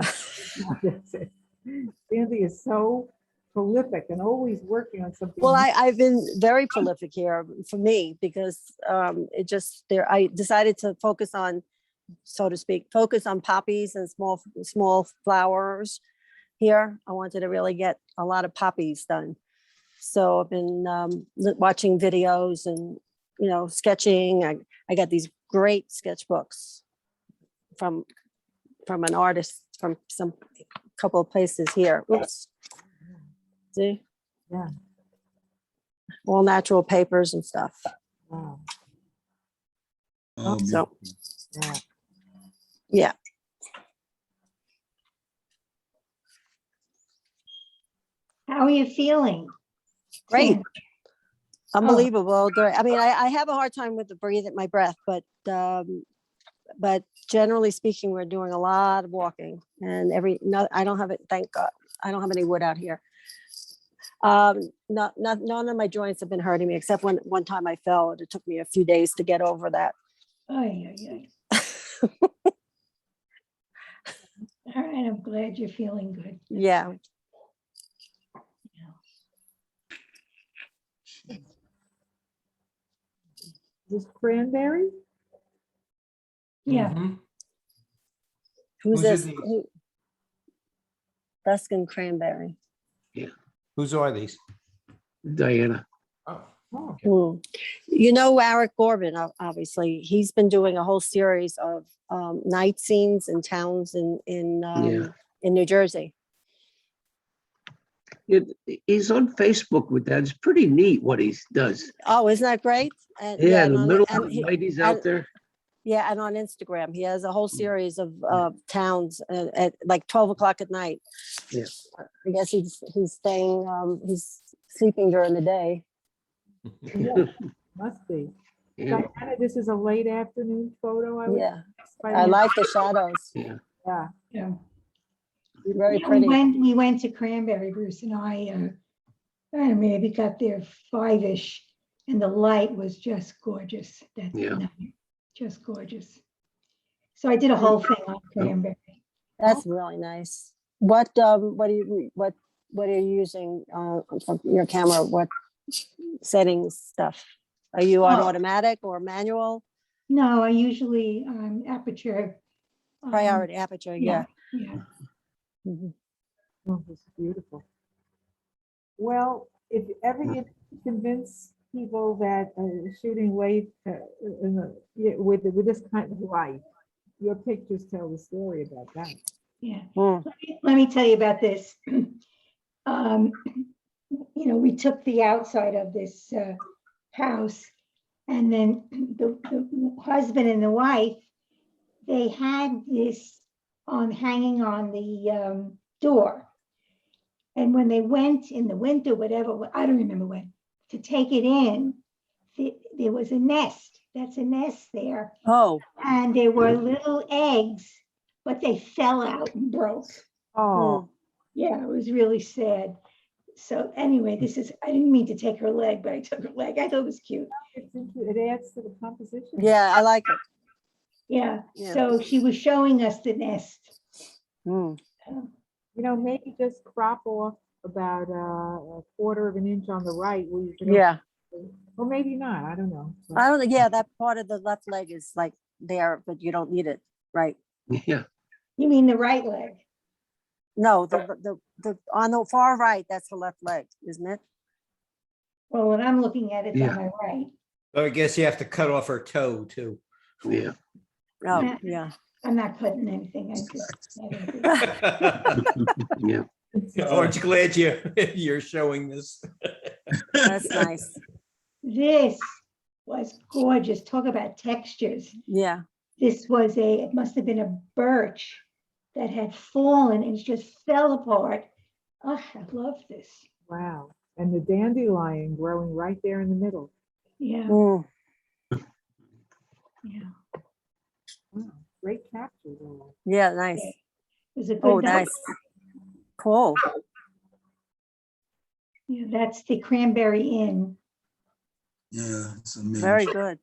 Sandy is so prolific and always working on something. Well, new. I've been very prolific here for me because it just there. I decided to focus on, so to speak, focus on poppies and small flowers here. I wanted to really get a lot of poppies done. So I've been watching videos and, you know, sketching. I got these great sketchbooks from an artist from some couple of places here. Oops. See? Yeah. All natural papers and stuff. Wow. So, Yeah. yeah. How are you feeling? Great. Oh. Unbelievable. I mean, I have a hard time with the my breath, but generally speaking, we're doing a lot of walking, and I don't have it. Thank God, I don't have any wood out here. None of my joints have been hurting me, except one time I fell, and it took me a few days to get over that. Ay, ay, ay. All right, I'm glad you're feeling good. Yeah. This cranberry? Yeah, Mhm. Who's Whose this? are these? Duskin Cranberry. Whose are these? Diana. Oh, Oh, You know Eric Corbin, obviously. He's been doing a whole series of night scenes in towns in New Jersey. He's on Facebook with that. It's pretty neat what he does. Oh, isn't that great? And, Yeah, in and the on- middle and of the he- night, he's out there. Yeah, and on Instagram, he has a whole series of towns at like 12 o'clock at night. Yeah. I guess he's staying, he's sleeping during the day. yeah, must be. Yeah, Diana, this is a late afternoon photo. I would Yeah, guess, by I the- like the shadows. yeah. Yeah. yeah. Very Yeah, pretty. we went to Cranberry, Bruce and I maybe got there 5-ish, and the light was just gorgeous. That Yeah. night, just gorgeous. So I did a whole thing on Cranberry. That's really nice. What are you using from your camera? What settings stuff? Are you on Oh. automatic or manual? No, I usually aperture. Priority aperture, yeah. Yeah. Mhm. Oh, this is beautiful. Well, if ever you convince people that shooting late with this kind of light, your pictures tell the story about that. Yeah. Mm. Let me tell you about this. You know, we took the outside of this house, and then the husband and the wife, they had this hanging on the door. And when they went in the winter, whatever, I don't remember when, to take it in, there was a nest. That's a nest there. Oh, And there were little eggs, but they fell out and broke. Oh, Yeah, it was really sad. So anyway, I didn't mean to take her leg, but I took her leg. I thought it was cute. it adds to the composition. yeah, I like it. Yeah, Yeah. so she was showing us the nest. Mm. You know, maybe just crop off about a quarter of an inch on the right where you can Yeah, Or maybe not, I don't know. but- I don't think, yeah, that part of the left leg is like there, but you don't need it, right? Yeah, You mean the right leg? No, on the far right, that's the left leg, isn't it? Well, when I'm looking at it, it's Yeah. on my right. So I guess you have to cut off her toe too. yeah. Oh, Yeah. yeah. I'm not cutting anything. I just. Yeah, Aren't you glad you're showing this? That's nice. This was gorgeous. Talk about textures. Yeah. This was it must have been a birch that had fallen and just fell apart. Oh, I love this. Wow, and the dandelion growing right there in the middle. Yeah, Mm, yeah. Wow, great captures. All. yeah, nice. It was a Oh, good night. nice. Cool. Yeah, that's the Cranberry Inn. Yeah, it's Very amazing. good.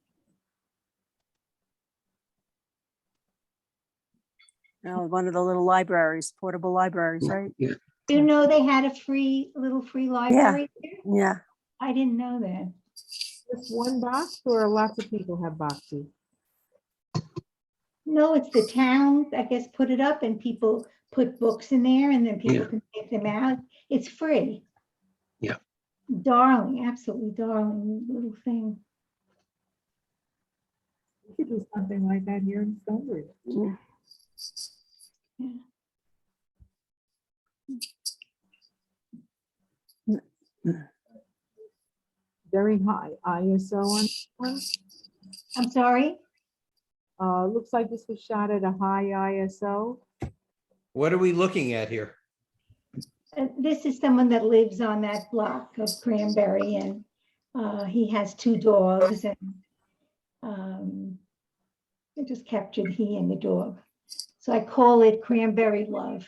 Oh, one of the little libraries, portable libraries, right? yeah. You know, they had a little free library there? Yeah. I didn't know that. Just one box or lots of people have boxes? No, it's the town, I guess, put it up and people put books in there and then people Yeah. can take them out. It's free. Yeah. Darling, absolutely darling little thing. We could do something like that here in Stonebridge. Mm. Yeah. Very high ISO on this one. I'm sorry? Looks like this was shot at a high ISO. What are we looking at here? This is someone that lives on that block of Cranberry and he has 2 dogs and I just captured he and the dog. So I call it Cranberry Love.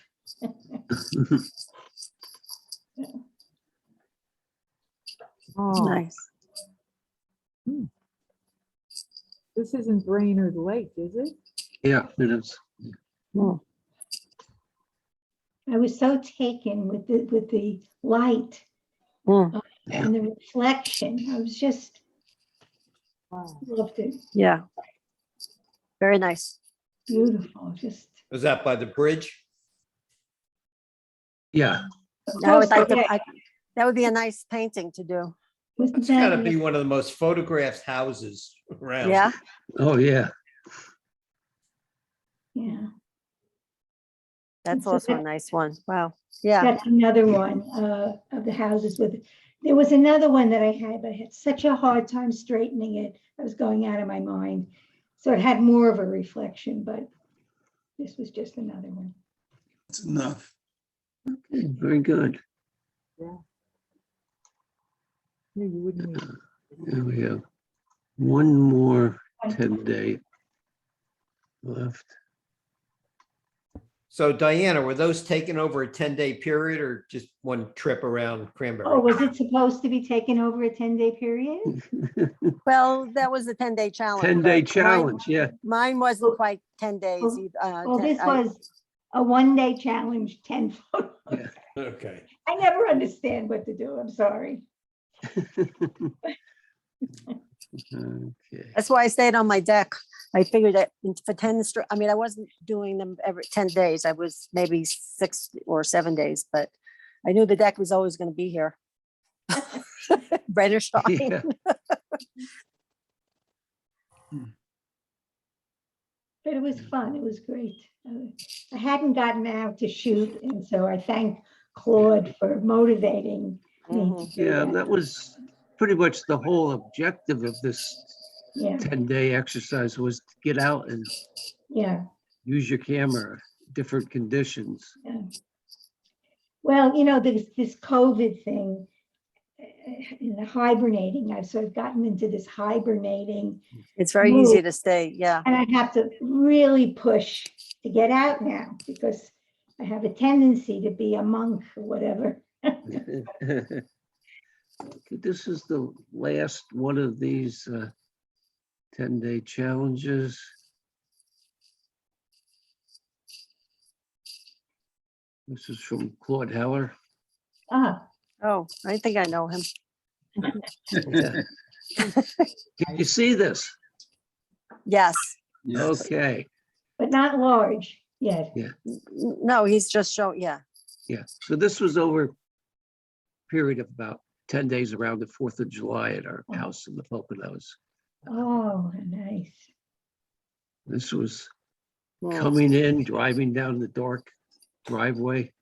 Oh, Nice. this isn't Brainerd Lake, is it? Yeah, it is. Mm. I was so taken with the light Mm. and the reflection. I was just Wow. loved it. Yeah. Very nice. Beautiful. Just Was that by the bridge? Yeah, I would like yeah, that would be a nice painting to do. wasn't It's gotta that- be one of the most photographed houses around. Yeah. oh, yeah. Yeah, That's It's a also a bit- nice one. Wow. Yeah. that's another one of the houses with. There was another one that I had, but I had such a hard time straightening it. I was going out of my mind. So it had more of a reflection, but this was just another one. It's enough. Okay, very good. Yeah, you wouldn't need. There we have one more 10-day left. So Diana, were those taken over a 10-day period or just one trip around Cranberry? Oh, was it supposed to be taken over a 10-day period? Well, that was a 10-day challenge. 10-day but challenge, yeah. Mine wasn't quite 10 days. Well- either. Well, this I- was a 1-day challenge, 10 photos. Yeah. Okay. I never understand what to do. I'm sorry. Okay, That's why I stayed on my deck. I figured that for 10, I mean, I wasn't doing them every 10 days. I was maybe 6 or 7 days, but I knew the deck was always going to be here. Rain or shine. yeah, But it was fun. It was great. I hadn't gotten out to shoot, and so I thank Claude for motivating me. Mhm. to do yeah, that. that was pretty much the whole objective of this Yeah, 10-day exercise was to get out and yeah, use your camera, different conditions. yeah. Well, you know, this COVID thing, in the hibernating, I've sort of gotten into this hibernating, It's very easy to stay. Yeah. and I have to really push to get out now because I have a tendency to be a monk or whatever. Okay, this is the last one of these 10-day challenges. This is from Claude Heller. Ah, Oh, I think I know him. Yeah. Can you see this? Yes. Yes. Okay, But not large yet. No, he's just showing, yeah. yeah. So this was over a period of about 10 days around the 4th of July at our house in the Poconos. Oh, nice. This was Mm. coming in, driving down the dark driveway.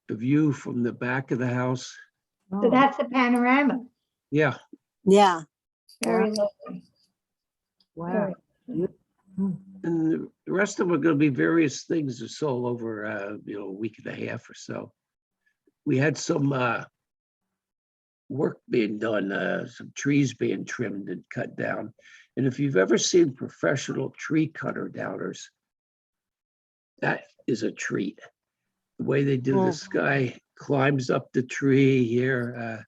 The view from the back of the house. So Oh, that's a panorama. Yeah, Yeah. Very lovely. wow. Very- and the rest of them are going to be various things or so over, a week and a half or so. We had some work being done, some trees being trimmed and cut down. And if you've ever seen professional tree cutter downers, that is a treat. The way they do this guy climbs up the tree here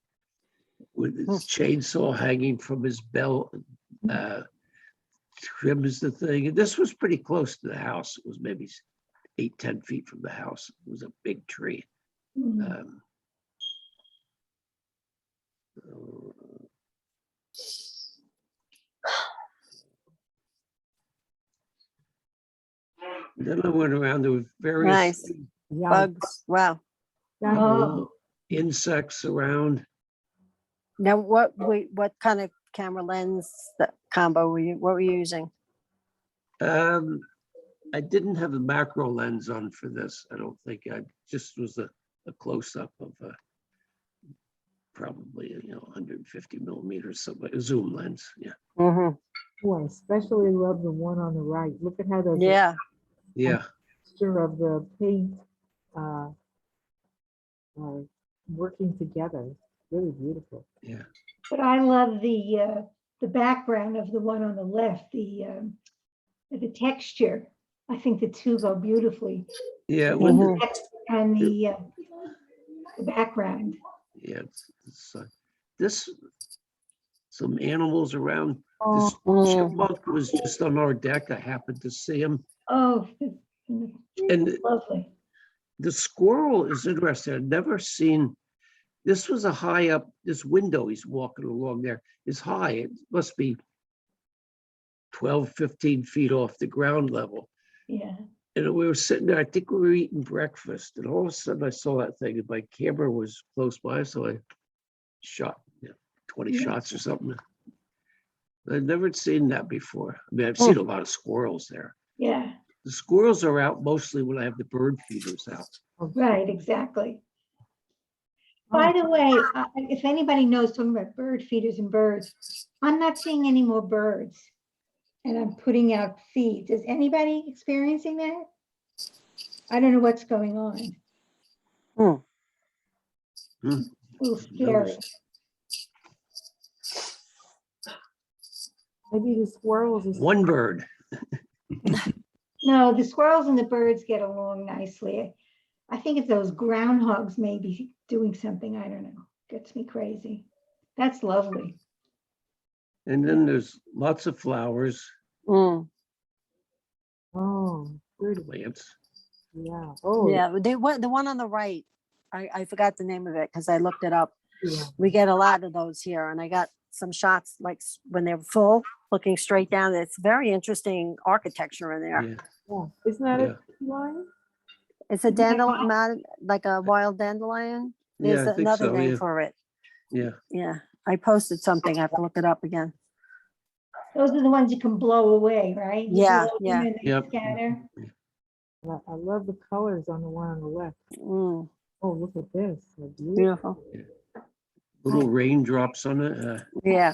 with his chainsaw hanging from his belt, trims the thing. And this was pretty close to the house. It was maybe 8-10 feet from the house. It was a big tree. Mm. Then I went around, there were various Nice. Yeah. Bugs. Wow. Oh, insects around. Now, what kind of camera lens combo what were you using? I didn't have a macro lens on for this. I don't think. I just was a close-up of probably 150 millimeters, something, a zoom lens. Yeah, Mm-hmm. Oh, I especially love the one on the right. Look at how the Yeah. yeah. texture of the paint uh, working together. Really beautiful. Yeah. but I love the background of the one on the left, the texture. I think the two go beautifully. Yeah, when Mhm. And the background. yeah, this some animals around. This Oh, chipmunk was just on our deck. I happened to see him, Oh, and lovely. the squirrel is interesting. I've never seen. This was a high up. This window he's walking along there is high. It must be 12, 15 feet off the ground level. Yeah. And we were sitting there, I think we were eating breakfast, and all of a sudden I saw that thing, and my camera was close by, so I shot 20 Yeah. shots or something. I'd never seen that before. I mean, I've seen a lot of squirrels there. Yeah, The squirrels are out mostly when I have the bird feeders out. right, exactly. By the way, if anybody knows talking about bird feeders and birds, I'm not seeing any more birds. And I'm putting out feeds. Is anybody experiencing that? I don't know what's going on. Hmm. Hmm. A little scary. maybe the squirrels is One bird. No, the squirrels and the birds get along nicely. I think it's those groundhogs maybe doing something, I don't know, gets me crazy. That's lovely. And then there's lots of flowers, Mm. oh, pretty. plants. Yeah. Oh, Yeah. The one on the right, I forgot the name of it because I looked it up. yeah. We get a lot of those here, and I got some shots like when they're full, looking straight down. It's very interesting architecture in there. Yeah, Yeah. Isn't that Yeah. a line? It's a dandelion, like a wild dandelion. yeah, There's I think another so. name Yeah, for it. yeah, Yeah, I posted something. I have to look it up again. Those are the ones you can blow away, right? You Yeah, blow them yeah. and they Yep. scatter. I love the colors on the one on the left. Mm, Oh, look at this. They're beautiful. beautiful. little raindrops on it. Yeah.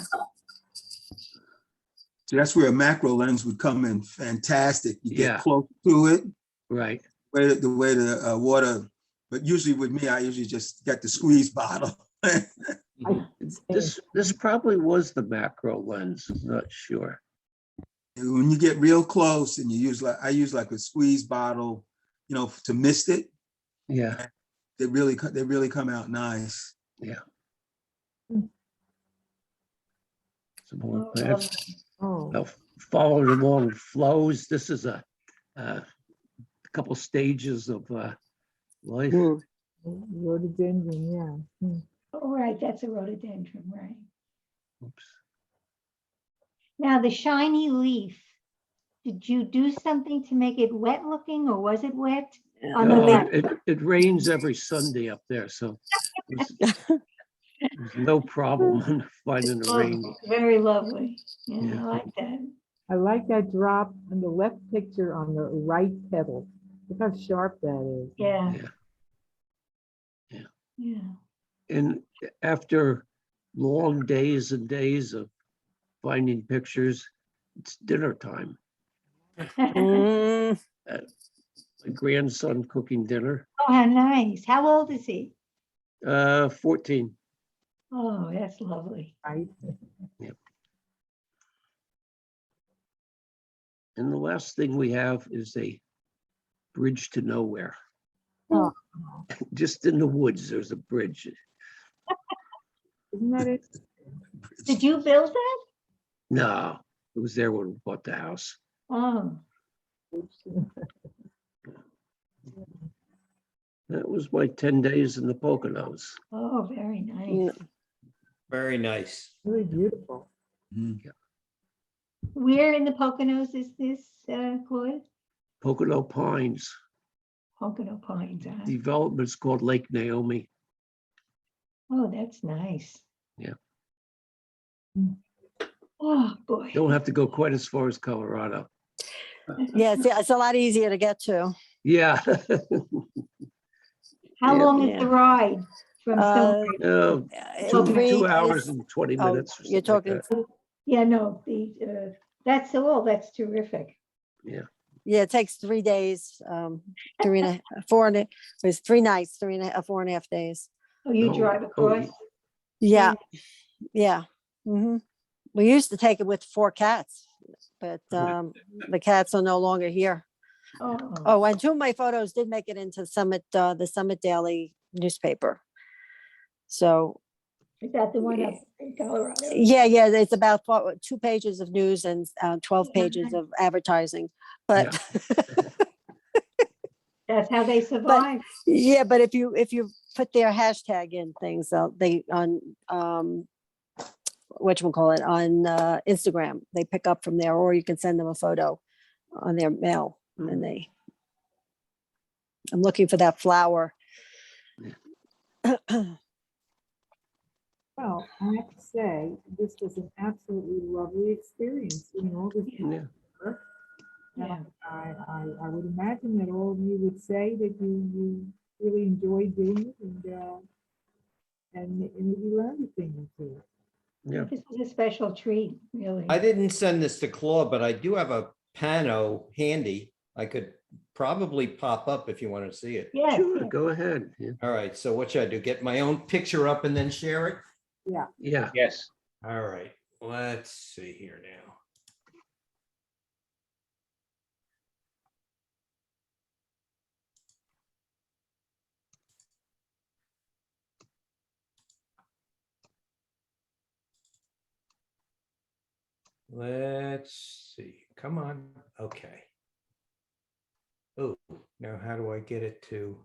So that's where a macro lens would come in fantastic. You Yeah. get close to it, Right. the way the water, but usually with me, I usually just get the squeeze bottle. This probably was the macro lens. I'm not sure. And when you get real close and you use I use like a squeeze bottle, to mist it, Yeah, they really come out nice. some more Oh, plants. Oh, Following along flows. This is a couple stages of life. Mm. Rhododendron, yeah. Hmm. Oh, right, that's a rhododendron, right. Oops. Now, the shiny leaf, did you do something to make it wet looking or was it wet? On the No, left. it rains every Sunday up there, so there's no problem on finding the Oh, rain. very lovely. Yeah, Yeah. I like that. I like that drop on the left picture on the right petal. Look how sharp that is. Yeah, Yeah. yeah. And after long days and days of finding pictures, it's dinner time. Mm, My grandson cooking dinner, Oh, how nice. How old is he? 14. Oh, that's lovely. Right? And the last thing we have is a bridge to nowhere. Oh, Just in the woods, there's a bridge. isn't that it? Did you build that? No, it was there when we bought the house. Oh, That was my 10 days in the Poconos. oh, very nice. mm. Very nice. Really beautiful. Mhm. Where in the Poconos is this, Claude? Pocono Pines. Pocono Pines, huh? Development's called Lake Naomi. Oh, that's nice. Yeah. Oh, boy. Don't have to go quite as far as Colorado. Yeah, it's a lot easier to get to. Yeah. How Yeah. long is Yeah. the ride from Uh, Stillwater? No, Okay. 2 days- hours and 20 oh, minutes. Or you're something like talking, Yeah, no, that's all, that's terrific. that. yeah, it takes 3 days, 4 and it was 3 nights, 4.5 days. Oh, you Oh, drive oh, across? Yeah, yeah. We used to take it with 4 cats, but the cats are no longer here. Oh, Oh, and 2 of my photos did make it into the Summit Daily newspaper. So, is that the one up in Colorado? yeah, it's about 2 pages of news and 12 pages of advertising. But That's how they survive. yeah, but if you put their hashtag in things, they on whatchamacallit, on Instagram, they pick up from there, or you can send them a photo on their mail, and I'm looking for that flower. Well, I have to say, this was an absolutely lovely experience, doing all this Yeah. work. Yeah. I would imagine that all of you would say that you really enjoyed doing it and you learned a thing or two. Yeah. This was a special treat, really. I didn't send this to Claude, but I do have a pano handy. I could probably pop up if you want to see it. Yes, Sure, yes. go ahead. Yeah. All right, so what should I do? Get my own picture up and then share it? Yeah. Yes. All right, let's see here now. Let's see, come on, okay. Oh, now how do I get it to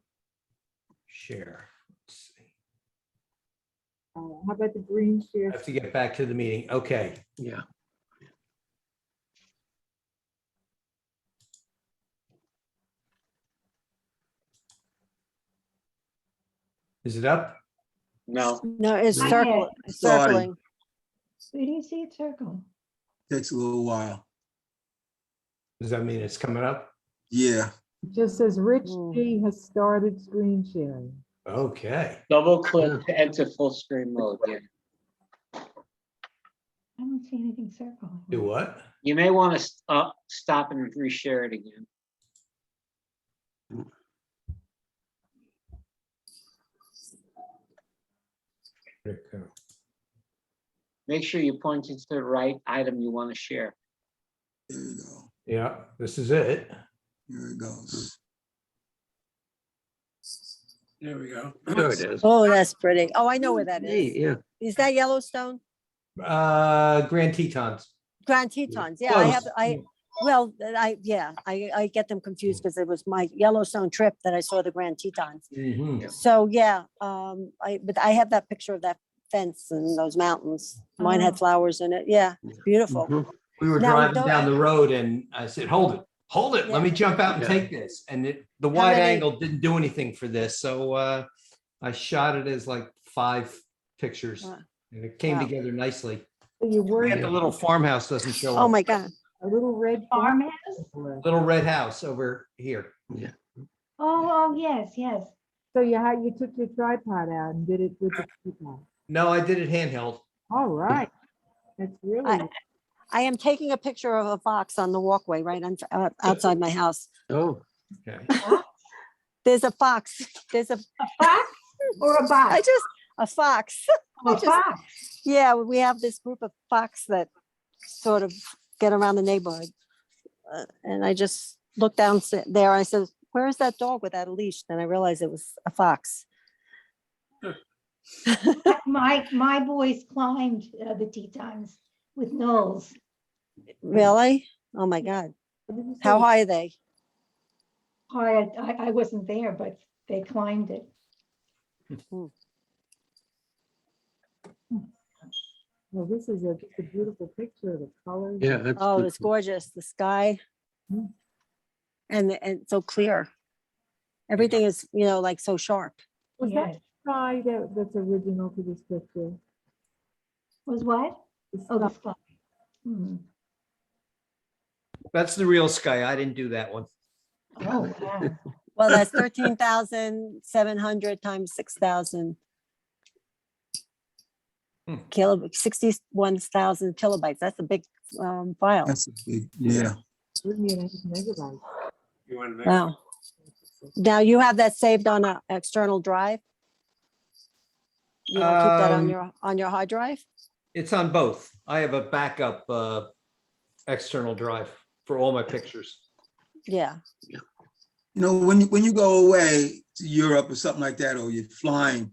share? Let's see. How about the green I share? have to get back to the meeting. Okay, Yeah. is it up? No. No, it's Not yet. circling. Where do you see it circle? Takes a little while. Does that mean it's coming up? Yeah. It just says Rich Mm. G has started screen sharing. Okay, Double click to enter full screen mode. Yeah. I don't see anything circling. do what? You may want to stop and reshare it again. There it go. Make sure you point to the right item you want to share. There you go. Yeah, this is it. Here it goes. There we go. There it is. Oh, that's pretty. Oh, I know where that Neat, is. yeah. Is that Yellowstone? Grand Tetons. Grand Tetons. Yeah, Close. Well, I get them confused because it was my Yellowstone trip that I saw the Grand Tetons. Mhm. So, yeah, but I have that picture of that fence and those mountains. Mine had Oh. flowers in it. Yeah, it's beautiful. Mhm. We were Now, driving don't- down the road and I said, hold it, let me jump out and Yeah. take this. And the wide many- angle didn't do anything for this. So I shot it as like 5 pictures Wow. and it came Wow. together nicely. So you're And worried the little farmhouse doesn't show Oh, up. my God. a little red farm. Farmhouse? Little red house over here. Oh, yes, yes. So you took your tripod out and did it with the tripod. No, I did it handheld. All right. That's really, I am taking a picture of a fox on the walkway outside my house. Oh, Okay. There's a fox. There's a Fox or a box? a fox. A fox. Yeah, we have this group of fox that sort of get around the neighborhood. And I just looked down there. I said, where is that dog without a leash? Then I realized it was a fox. My boys climbed the Tetons with Knowles. Really? Oh, my God. How high are they? I wasn't there, but they climbed it. well, this is just a beautiful picture, the colors. yeah. That's Oh, good. it's gorgeous. The sky. Mm. And so clear. Everything is, like so sharp. Was that Yes. sky that's original to this picture? Was what? The Oh, the sky. sky. Hmm. That's the real sky. I didn't do that one. Oh, wow. Well, that's 13,700 times 6,000 Hmm. 61,000 kilobytes. That's a big file. That's a big, yeah. 38 megabytes. You want to make? Wow. Now you have that saved on an external drive? You don't keep that on your hard drive? It's on both. I have a backup external drive for all my pictures. Yeah. You know, when you go away to Europe or something like that, or you're flying,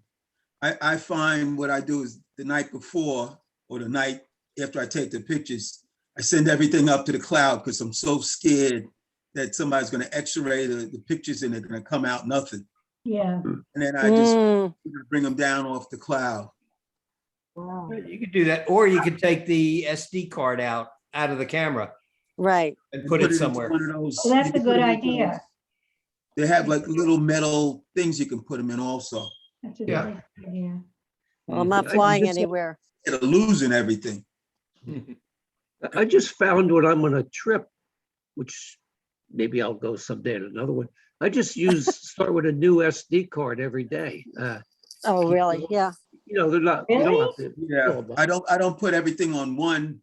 I find what I do is the night before or the night after I take the pictures, I send everything up to the cloud because I'm so scared that somebody's going to x-ray the pictures and they're going to come out nothing. Yeah. And then I just Mm, bring them down off the cloud. Wow. You could do that, or you could take the SD card out of the camera right. and put it into somewhere. one of those- Well, that's you a can put good it into idea. those- They have like little metal things you can put them in also. That's a Yeah. good idea. Well, I'm not I flying just- anywhere. It'll losing everything. I just found when I'm on a trip, which maybe I'll go someday on another one. I just start with a new SD card every day. Oh, really? Yeah. They're not, you don't have to. Yeah, know about- I don't put everything on one.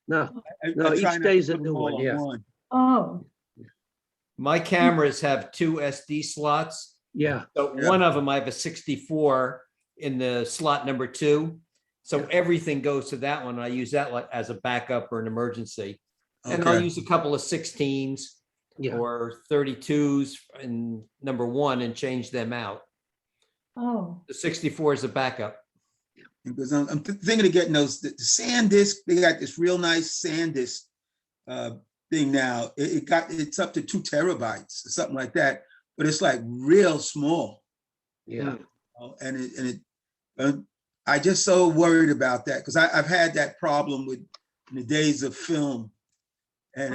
No, I No, each try not to day's a put them new all one, on yeah. one. Oh, My cameras have 2 SD slots. yeah, So Yeah. one of them, I have a 64 in the slot number 2. So everything goes to that one. I use that like as a backup or an emergency. And I'll Okay. use a couple of 16s yeah. or 32s in number 1 and change them out. oh, The 64 is a backup. Because I'm thinking of getting those, the SanDisk, they got this real nice SanDisk thing now. It's up to 2 terabytes or something like that, but it's like real small. Yeah. I just so worried about that because I've had that problem with in the days of film and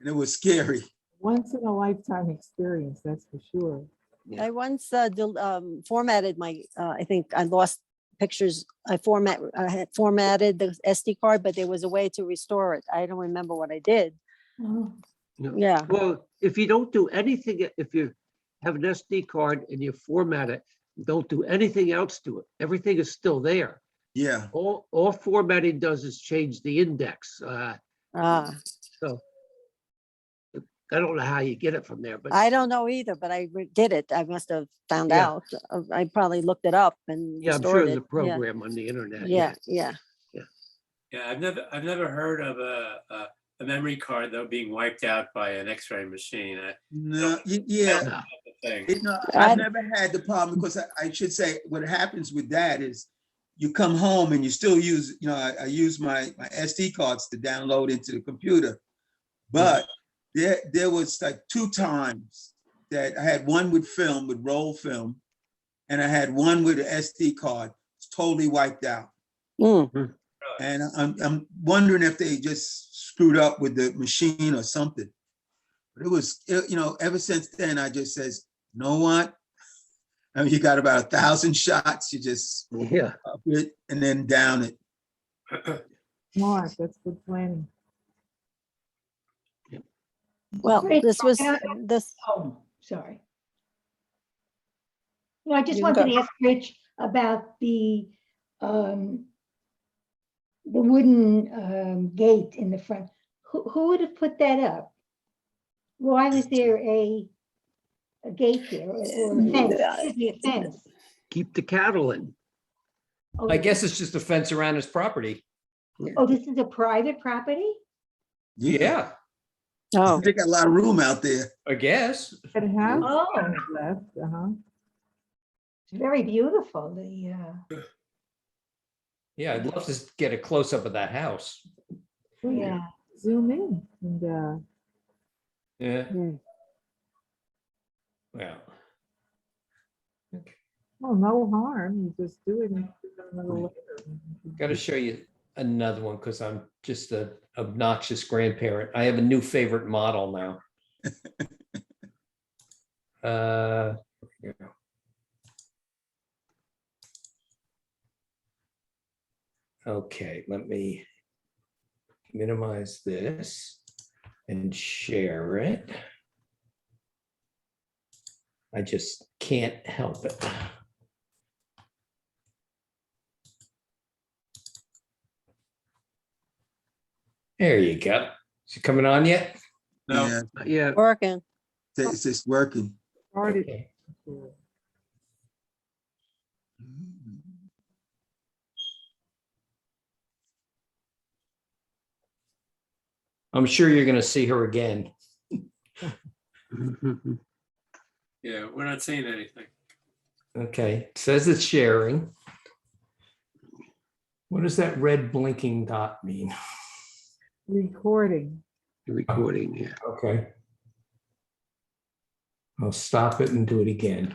it was scary. Once in a lifetime experience, that's for sure. Yeah. I once formatted I think I lost pictures. I had formatted the SD card, but there was a way to restore it. I don't remember what I did. oh, No. Yeah. Well, if you don't do anything, if you have an SD card and you format it, don't do anything else to it. Everything is still there. Yeah. All formatting does is change the index. So I don't know how you get it from there, but I don't know either, but I did it. I must have found Yeah. out. I probably looked it up and yeah, I'm sure restored there's a it. Yeah. program on the internet. Yeah. Yeah. Yeah, I've never heard of a memory card though being wiped out by an X-ray machine. No, yeah. Yeah. That's the thing. I've never had the problem because I should say what happens with that is you come home and you still use, I use my SD cards to download into the computer. But there was like 2 times that I had one with film, with roll film, and I had one with an SD card, it's totally wiped out. Mm. And I'm wondering if they just screwed up with the machine or something. But ever since then, I just says, you know what? I mean, you got about 1,000 shots, you just Yeah. up it and then down it. Smart, that's good planning. Well, Great. this was, And this, Oh, sorry. No, I just You can wanted go. to ask Rich about the wooden gate in the front. Who would have put that up? Why was there a gate there or a fence? Excuse me, a fence? Keep the cattle in. Oh, I guess it's just a fence around his property. Oh, this is a private property? Yeah, oh, They got a lot of room out there. I guess. Got a house Oh, left, it's very beautiful. The, Yeah, I'd love to get a close-up of that house. yeah. zoom in and, Yeah, hmm. well. well, no harm, you just do it and do it a little later. Got to show you another one because I'm just an obnoxious grandparent. I have a new favorite model now. Yeah. Okay, let me minimize this and share it. I just can't help it. There you go. Is it coming on yet? No, Yeah, Yeah. Working. it's just working. Started. Okay. I'm sure you're going to see her again. yeah, we're not saying anything. Okay, it says it's sharing. What does that red blinking dot mean? Recording. Recording, yeah. Okay. I'll stop it and do it again.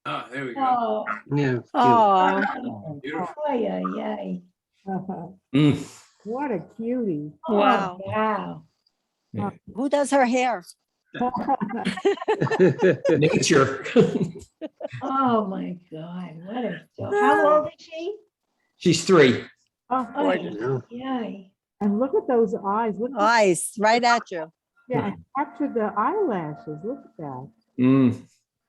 Ah, there we go. Oh, Yeah. Oh, Beautiful. ay, ay, ay. Mm. What a cutie. Oh, Wow. Wow. who does her hair? Nature. Oh, my God. What a, how old is she? She's 3. Oh, Gorgeous. Yay. and look at those eyes, look, Eyes, right at you. yeah, and capture the eyelashes, look at that. Mm.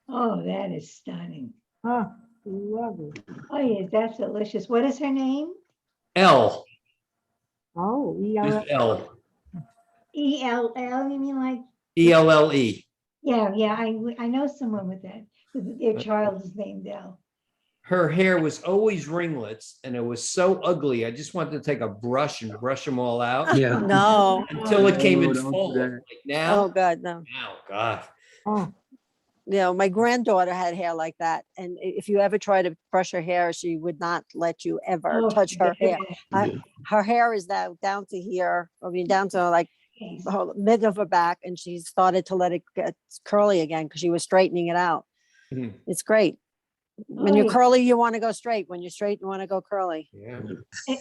Oh, that is stunning. Oh, love it. Oh, yeah, that's delicious. What is her name? L. Oh, Just L. E-L-L, you mean like, E-L-L-E. yeah, I know someone with that. Their child is named Elle. Her hair was always ringlets and it was so ugly. I just wanted to take a brush and brush them all out Yeah. No. until it came in No, don't do full. that. Like Oh, now, God, no. God. oh, You know, my granddaughter had hair like that. And if you ever try to brush her hair, she would not let you ever Oh, touch her hair. yeah. Her hair is now down to here, I mean, down to like the whole mid of her back. And she started to let it get curly again because she was straightening it out. Mhm. It's great. When Oh, you're yeah. curly, you want to go straight. When you're straight, you want to go curly. Yeah.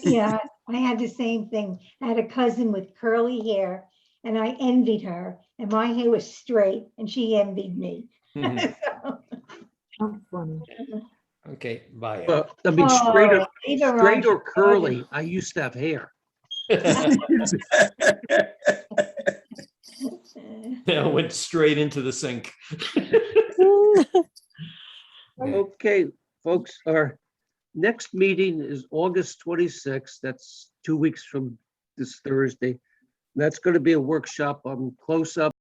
Yeah, I had the same thing. I had a cousin with curly hair and I envied her and my hair was straight and she envied me. Mhm. how funny. Okay, bye. Well, I mean, straight Oh, leave her straight on. or curly, I used to have hair. Now it went straight into the sink. Okay, folks, our next meeting is August 26th. That's 2 weeks from this Thursday. That's going to be a workshop on close-up